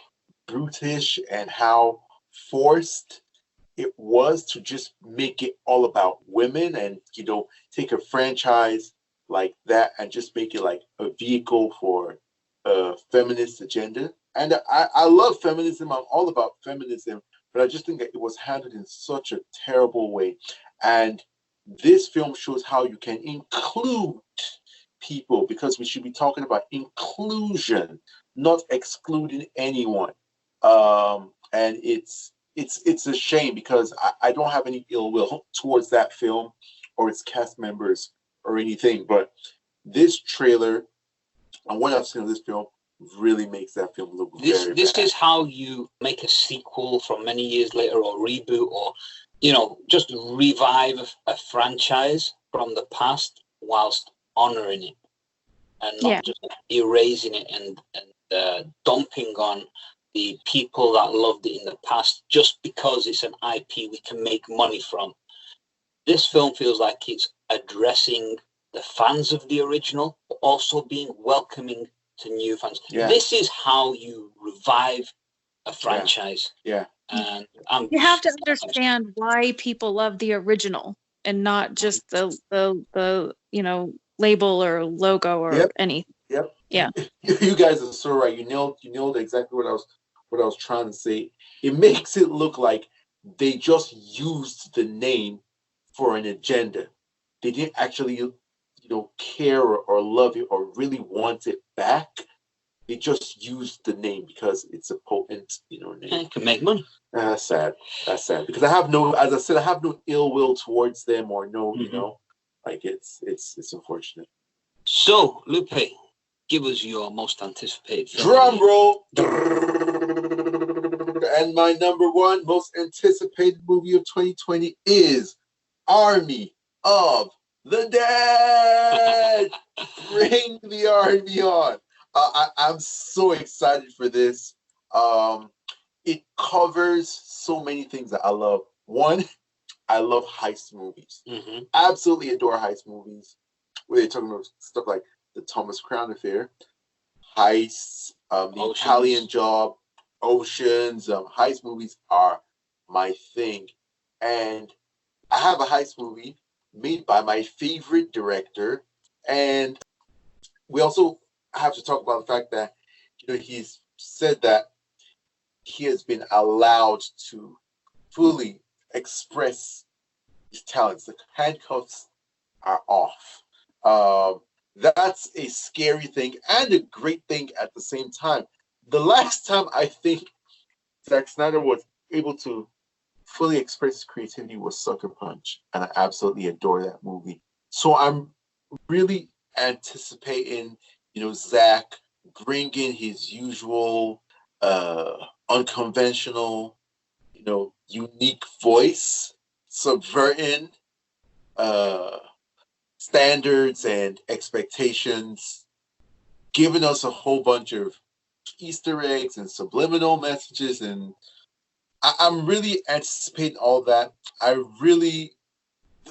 brutish and how forced it was to just make it all about women and, take a franchise like that and just make it like a vehicle for a feminist agenda. And I love feminism. I'm all about feminism. But I just think that it was handled in such a terrible way. And this film shows how you can include people, because we should be talking about inclusion, not excluding anyone. and it's a shame because I don't have any ill will towards that film or its cast members or anything, but this trailer and what I've seen of this film really makes that film look very This bad. is how you make a sequel from many years later, or reboot, or just revive a franchise from the past whilst honoring it and not just erasing it and dumping on the people that loved it in the past just because it's an IP we can make money from. This film feels like it's addressing the fans of the original, but also being welcoming to new fans. Yeah. This is how you revive a franchise. Yeah. And you have to understand why people love the original and not just the label or logo or anything. Yep. Yeah. You guys are so right. You nailed exactly what I was trying to say. It makes it look like they just used the name for an agenda. They didn't actually care or love it or really want it back. They just used the name because it's a potent name. It can make money. That's sad. That's sad because I have no ill will towards them or like it's unfortunate. So Lupe, give us your most anticipated film. Drum roll. And my number one most anticipated movie of 2020 is Army of the Dead. Bring the army on. I'm so excited for this. It covers so many things that I love. One, I love heist movies. Mm-hmm. Absolutely adore heist movies. Where they're talking about stuff like the Thomas Crown Affair, heists, the Italian Job, Oceans. Heist movies are my thing. And I have a heist movie made by my favorite director. And we also have to talk about the fact that he's said that he has been allowed to fully express his talents. The handcuffs are off. That's a scary thing and a great thing at the same time. The last time I think Zack Snyder was able to fully express his creativity was Sucker Punch, and I absolutely adore that movie. So I'm really anticipating, Zack bringing his usual unconventional, unique voice, subverting standards and expectations, giving us a whole bunch of Easter eggs and subliminal messages, and I'm really anticipating all that.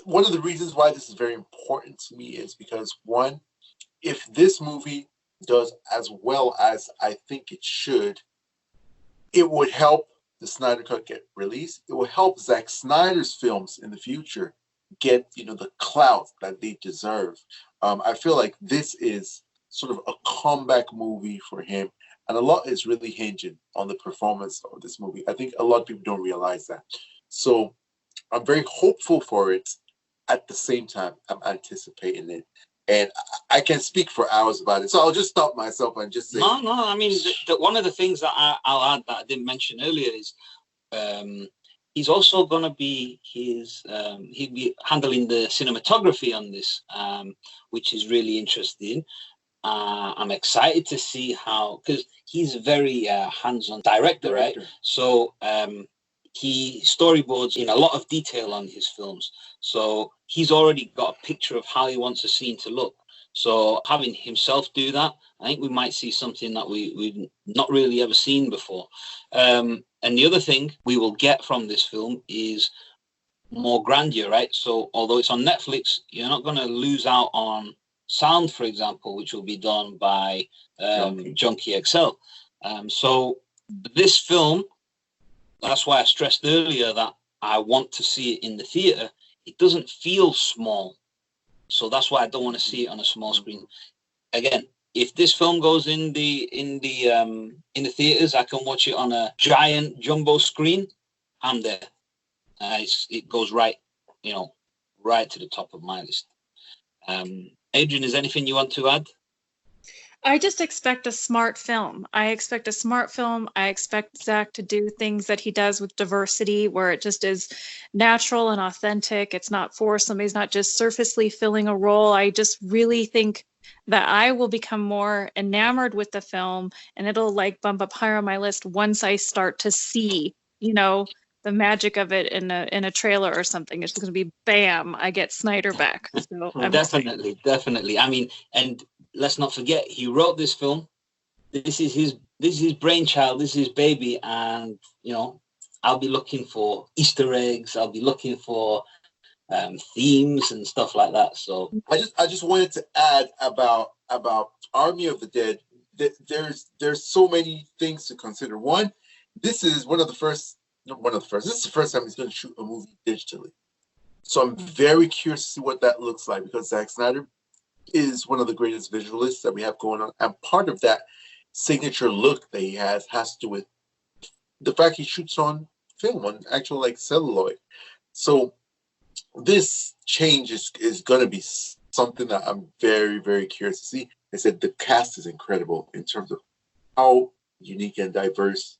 One of the reasons why this is very important to me is because, one, if this movie does as well as I think it should, it would help the Snyder Cut get released. It will help Zack Snyder's films in the future get, the clout that they deserve. I feel like this is sort of a comeback movie for him, and a lot is really hinging on the performance of this movie. I think a lot of people don't realize that. So I'm very hopeful for it. At the same time, I'm anticipating it. And I can speak for hours about it. So I'll just stop myself and just say... No, I mean, one of the things that I'll add that I didn't mention earlier is he's also going to be he'll be handling the cinematography on this, which is really interesting. I'm excited to see how, because he's a very hands-on director, right? So he storyboards in a lot of detail on his films. So he's already got a picture of how he wants a scene to look. So having himself do that, I think we might see something that we've not really ever seen before. And the other thing we will get from this film is more grandeur, right? So although it's on Netflix, you're not going to lose out on sound, for example, which will be done by Junkie XL. So this film, that's why I stressed earlier that I want to see it in the theater. It doesn't feel small, so that's why I don't want to see it on a small screen. Again, if this film goes in the theaters, I can watch it on a giant jumbo screen. I'm there. It goes right to the top of my list. Adrienne, is anything you want to add? I just expect a smart film. I expect a smart film. I expect Zach to do things that he does with diversity, where it just is natural and authentic. It's not forced. Somebody's not just surfacely filling a role. I just really think that I will become more enamored with the film, and it'll like bump up higher on my list once I start to see, the magic of it in a trailer or something. It's going to be bam, I get Snyder back. So I'm Definitely, definitely. I mean, and let's not forget, he wrote this film. This is his brainchild. This is his baby, and I'll be looking for Easter eggs. I'll be looking for themes and stuff like that. So I just wanted to add about Army of the Dead. There's so many things to consider. One, this is this is the first time he's going to shoot a movie digitally. So I'm very curious to see what that looks like, because Zack Snyder is one of the greatest visualists that we have going on. And part of that signature look that he has to do with the fact he shoots on film, on actual like celluloid. So this change is going to be something that I'm very, very curious to see. I said the cast is incredible in terms of how unique and diverse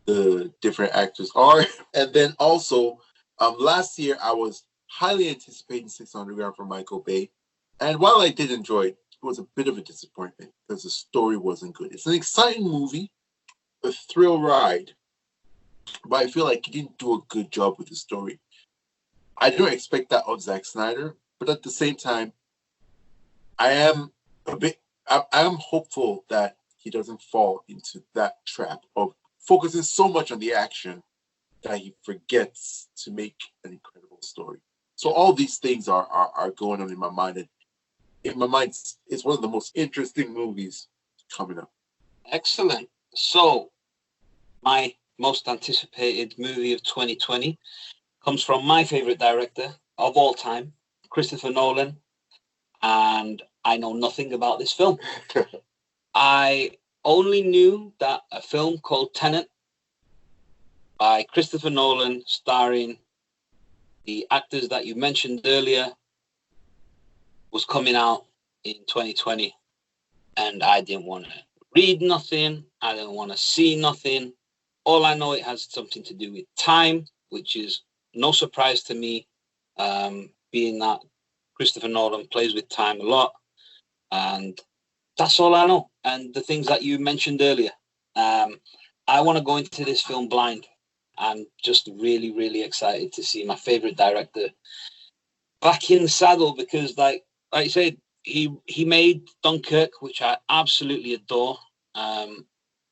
the different actors are. And then also, last year I was highly anticipating 6 Underground from Michael Bay. And while I did enjoy it, it was a bit of a disappointment because the story wasn't good. It's an exciting movie, a thrill ride, but I feel like he didn't do a good job with the story. I don't expect that of Zack Snyder, but at the same time, I am hopeful that he doesn't fall into that trap of focusing so much on the action that he forgets to make an incredible story. So all these things are going on in my mind. And in my mind, it's one of the most interesting movies coming up. excellent. So my most anticipated movie of 2020 comes from my favorite director of all time, Christopher Nolan, and I know nothing about this film. I only knew that a film called Tenet by Christopher Nolan, starring the actors that you mentioned earlier, was coming out in 2020, and I didn't want to read nothing. I didn't want to see nothing. All I know, it has something to do with time, which is no surprise to me, being that Christopher Nolan plays with time a lot, and that's all I know. And the things that you mentioned earlier, I want to go into this film blind. I'm just really, really excited to see my favorite director back in the saddle, because, like I said, he made Dunkirk, which I absolutely adore.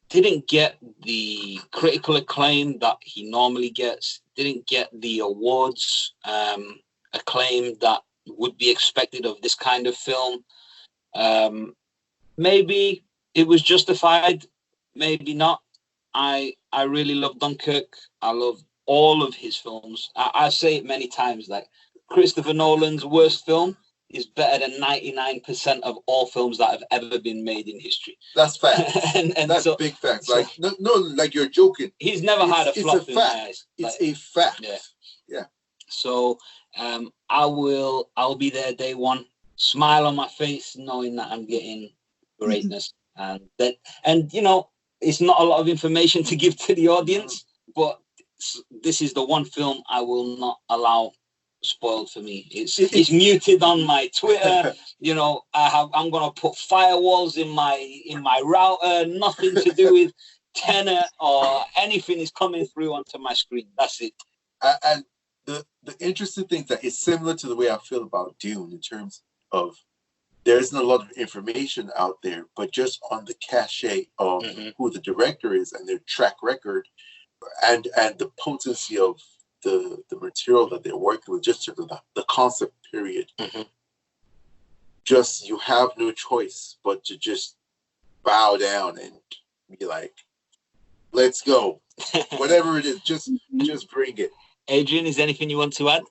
Didn't get the critical acclaim that he normally gets. Didn't get the awards acclaim that would be expected of this kind of film. Maybe it was justified, maybe not. I really love Dunkirk. I love all of his films. I say it many times, like Christopher Nolan's worst film is better than 99% of all films that have ever been made in history. That's fact. and that's so, big facts. Like no, like you're joking. He's never had a flop in my eyes. It's a fact. Yeah. So I'll be there day one, smile on my face, knowing that I'm getting greatness. And it's not a lot of information to give to the audience, but this is the one film I will not allow spoiled for me. It's muted on my Twitter. I'm gonna put firewalls in my router. Nothing to do with Tenet or anything is coming through onto my screen. That's it. And the interesting thing is that it's similar to the way I feel about Dune, in terms of there isn't a lot of information out there, but just on the cachet of who the director is and their track record, and the potency of the material that they're working with, just sort of the concept period. Just, you have no choice but to just bow down and be like, let's go. Whatever it is, just bring it. Adrienne, is there anything you want to add?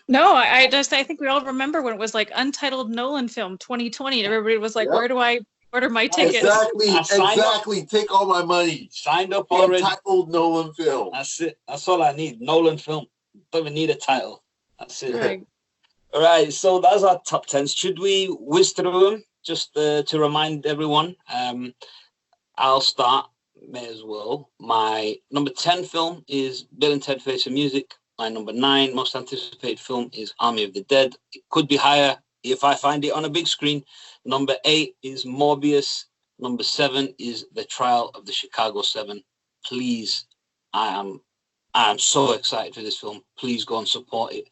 No, I think we all remember when it was like Untitled Nolan Film 2020. Everybody was like, Where do I order my tickets? Exactly. Take all my money. Signed up already. Untitled Nolan Film. That's it. That's all I need. Nolan Film. Don't even need a title. That's it. Right. All right. So that's our top 10s. Should we whiz through them? just to remind everyone, I'll start, may as well. My number 10 film is Bill and Ted Face the Music. My number 9 most anticipated film is Army of the Dead. It could be higher if I find it on a big screen. Number 8 is Morbius. Number 7 is The Trial of the Chicago 7. Please, I am so excited for this film. Please go and support it.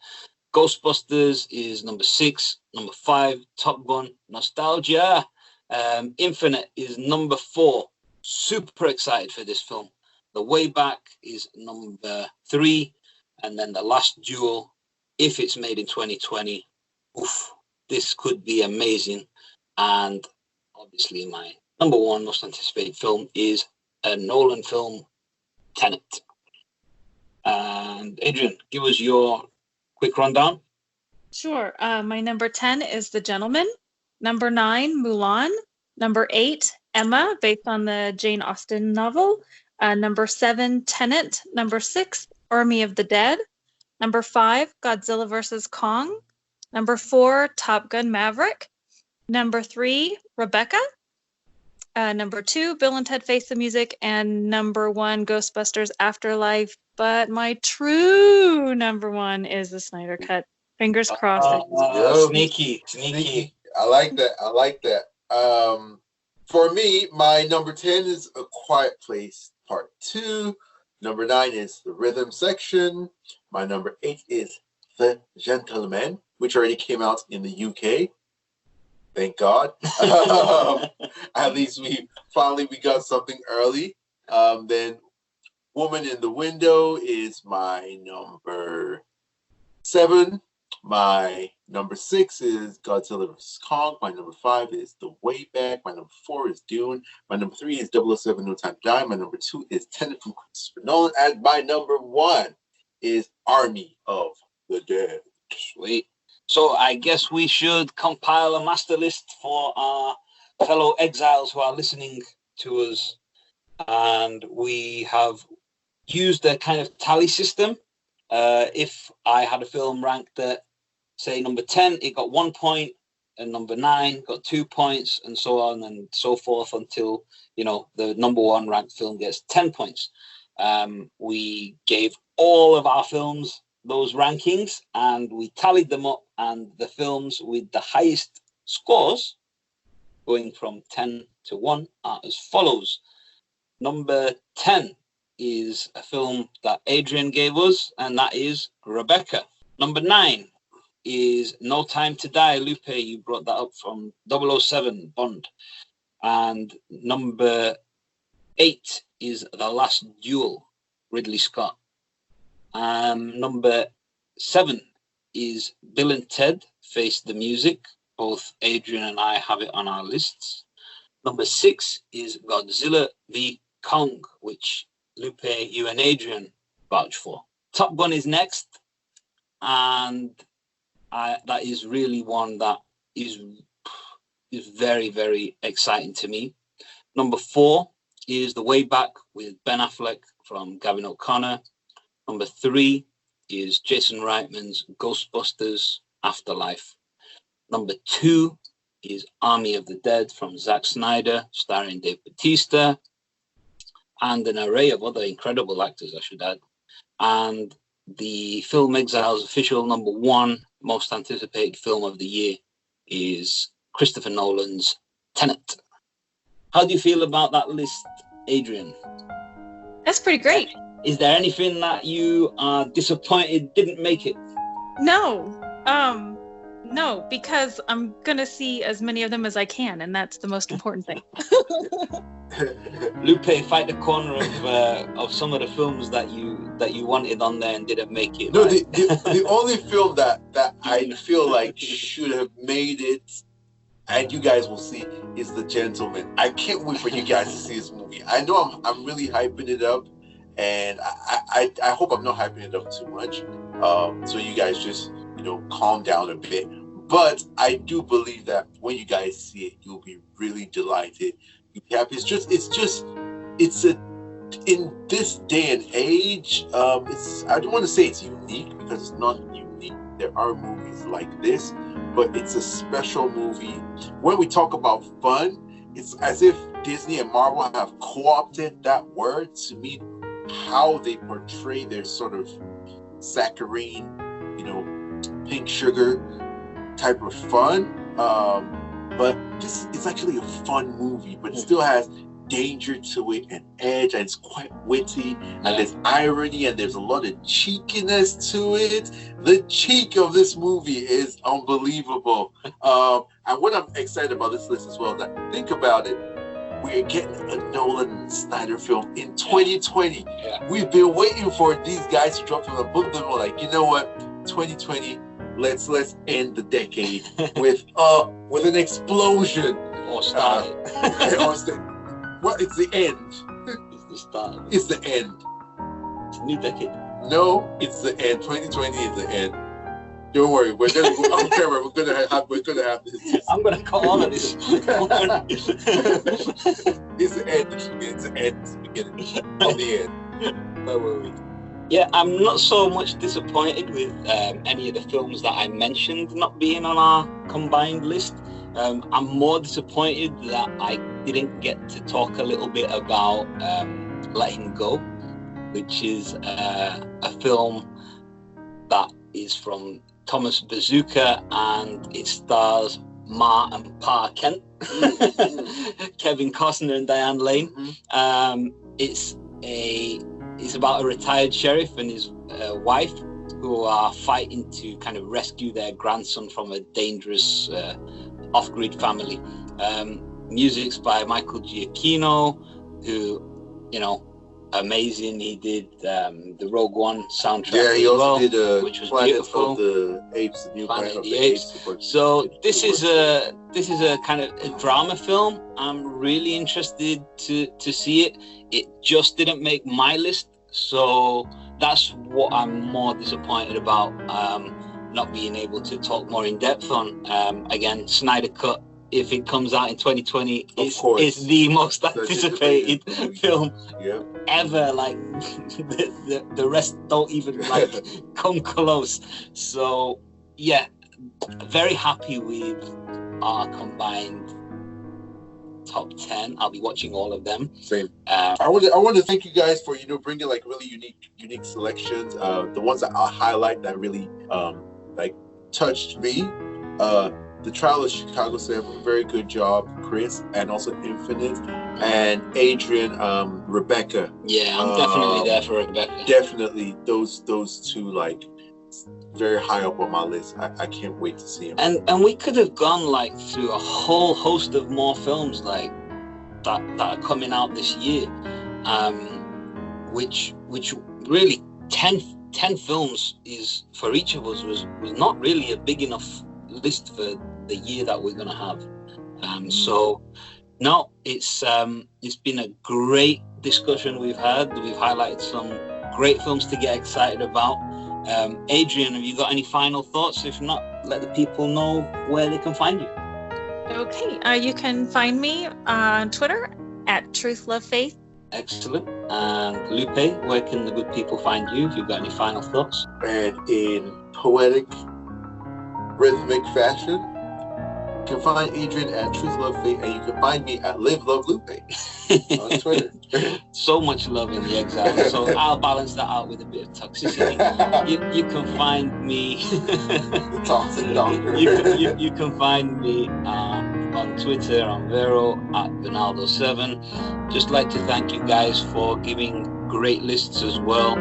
Ghostbusters is number 6. Number 5, Top Gun, Nostalgia. Infinite is number 4. Super excited for this film. The Way Back is number 3. And then The Last Duel, if it's made in 2020, oof, this could be amazing. And obviously my number 1 most anticipated film is a Nolan film, Tenet. And Adrienne, give us your quick rundown. Sure. My number 10 is The Gentleman. Number 9, Mulan. Number 8, Emma, based on the Jane Austen novel. Number 7, Tenet. Number 6, Army of the Dead. Number 5, Godzilla vs. Kong. Number 4, Top Gun Maverick. Number 3, Rebecca. Number 2, Bill and Ted Face the Music. And number 1, Ghostbusters Afterlife. But my true number 1 is the Snyder Cut. Fingers crossed. Sneaky. I like that. For me, my number 10 is A Quiet Place Part 2. Number 9 is The Rhythm Section. My number 8 is The Gentleman, which already came out in the UK. Thank God. At least we got something early. Then Woman in the Window is my number 7. My number 6 is Godzilla vs. Kong. My number 5 is The Way Back. My number 4 is Dune. My number 3 is 007 No Time to Die. My number 2 is Tenet from Christopher Nolan. And my number 1 is Army of the Dead. Sweet. So I guess we should compile a master list for our fellow exiles who are listening to us. And we have used a kind of tally system. If I had a film ranked at, say, number 10, it got 1 point, and number 9 got 2 points, and so on and so forth until, the number 1 ranked film gets 10 points. We gave all of our films those rankings, and we tallied them up, and the films with the highest scores, going from 10 to 1, are as follows. Number 10 is a film that Adrienne gave us, and that is Rebecca. Number 9 is No Time to Die. Lupe, you brought that up from 007 Bond. And number 8 is The Last Duel, Ridley Scott. Number 7 is Bill and Ted Face the Music. Both Adrienne and I have it on our lists. Number 6 is Godzilla v. Kong, which Lupe, you and Adrienne vouch for. Top Gun is next, and that is really one that is very, very exciting to me. Number 4 is The Way Back with Ben Affleck from Gavin O'Connor. Number 3 is Jason Reitman's Ghostbusters Afterlife. Number 2 is Army of the Dead from Zack Snyder, starring Dave Bautista, and an array of other incredible actors, I should add. And the Film Exiles official number 1 most anticipated film of the year is Christopher Nolan's Tenet. How do you feel about that list, Adrienne? That's pretty great. Is there anything that you are disappointed didn't make it? No, because I'm gonna see as many of them as I can, and that's the most important thing. Lupe, fight the corner of some of the films that you wanted on there and didn't make it. No, right? the only film that I feel like should have made it, and you guys will see, is The Gentleman. I can't wait for you guys to see this movie. I know I'm really hyping it up, and I hope I'm not hyping it up too much. So you guys just calm down a bit. But I do believe that when you guys see it, you'll be really delighted. You'll be happy. It's in this day and age. I don't want to say it's unique because it's not unique. There are movies like this, but it's a special movie. When we talk about fun, it's as if Disney and Marvel have co-opted that word to mean how they portray their sort of saccharine, pink sugar type of fun. But this is actually a fun movie, but it still has danger to it and edge, and it's quite witty, and there's irony, and there's a lot of cheekiness to it. The cheek of this movie is unbelievable. And what I'm excited about this list as well, that think about it, we're getting a Nolan and Snyder film in 2020. We've been waiting for these guys to drop them and put them on, like, you know what, 2020, let's end the decade with an explosion. Or start it. Well, it's the end. It's the start. It's the end. It's a new decade. No, it's the end. 2020 is the end. Don't worry, we're gonna. On camera, we're gonna have this. I'm gonna call all of this. It's the end. It's the end. It's the beginning of the end. Where were we? Yeah, I'm not so much disappointed with any of the films that I mentioned not being on our combined list. I'm more disappointed that I didn't get to talk a little bit about Letting Go, which is a film that is from Thomas Bazooka, and it stars Ma and Pa Kent, Kevin Costner and Diane Lane. It's about a retired sheriff and his wife who are fighting to kind of rescue their grandson from a dangerous off-grid family. Music's by Michael Giacchino, who, amazing. He did the Rogue One soundtrack. Yeah, he also did which was Planet beautiful. of the Apes, New Planet of the Apes. So this is a kind of a drama film. I'm really interested to see it. It just didn't make my list, so that's what I'm more disappointed about. Not being able to talk more in depth on. Again, Snyder Cut, if it comes out in 2020, it's the most anticipated film ever. Like the rest don't even come close. So yeah, very happy with our combined top 10. I'll be watching all of them. Same. I want to thank you guys for bringing like really unique selections. The ones that I'll highlight that really touched me. The Trial of Chicago 7, very good job, Chris, and also Infinite, and Adrienne, Rebecca. Yeah, I'm definitely there for Rebecca. Definitely, those two very high up on my list. I can't wait to see them. And we could have gone through a whole host of more films that are coming out this year, which really 10 films is for each of us was not really a big enough list for the year that we're going to have. So no, it's been a great discussion we've had. We've highlighted some great films to get excited about. Adrienne, have you got any final thoughts? If not, let the people know where they can find you. Okay, you can find me on Twitter at Truth Love Faith. Excellent. And Lupe, where can the good people find you if you've got any final thoughts? And in poetic, rhythmic fashion, you can find Adrienne at Truth Love Faith, and you can find me at Live Love Lupe on Twitter. So much love in the Exiles, so I'll balance that out with a bit of toxicity. You can find me. The toxic doctor. You can find me on Twitter on Vero at Donaldo7. Just like to thank you guys for giving great lists as well.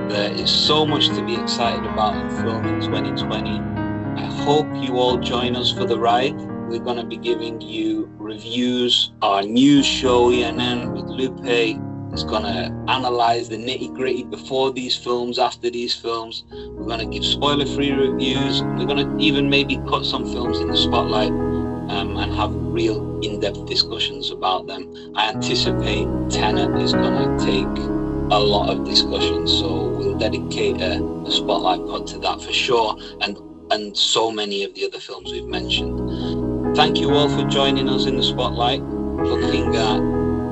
There is so much to be excited about in film in 2020. I hope you all join us for the ride. We're going to be giving you reviews. Our news show, ENN, with Lupe, is going to analyze the nitty-gritty before these films, after these films. We're going to give spoiler-free reviews. We're going to even maybe put some films in the spotlight and have real in-depth discussions about them. I anticipate Tenet is going to take a lot of discussion, so we'll dedicate a spotlight pod to that for sure, and so many of the other films we've mentioned. Thank you all for joining us in the spotlight, looking at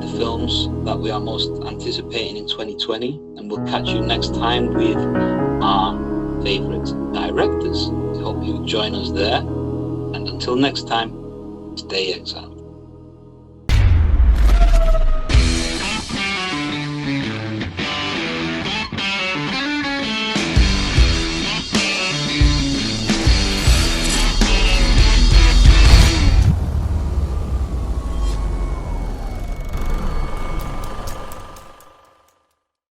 the films that we are most anticipating in 2020, and we'll catch you next time with our favourite directors. I hope you join us there. And until next time, stay exiled.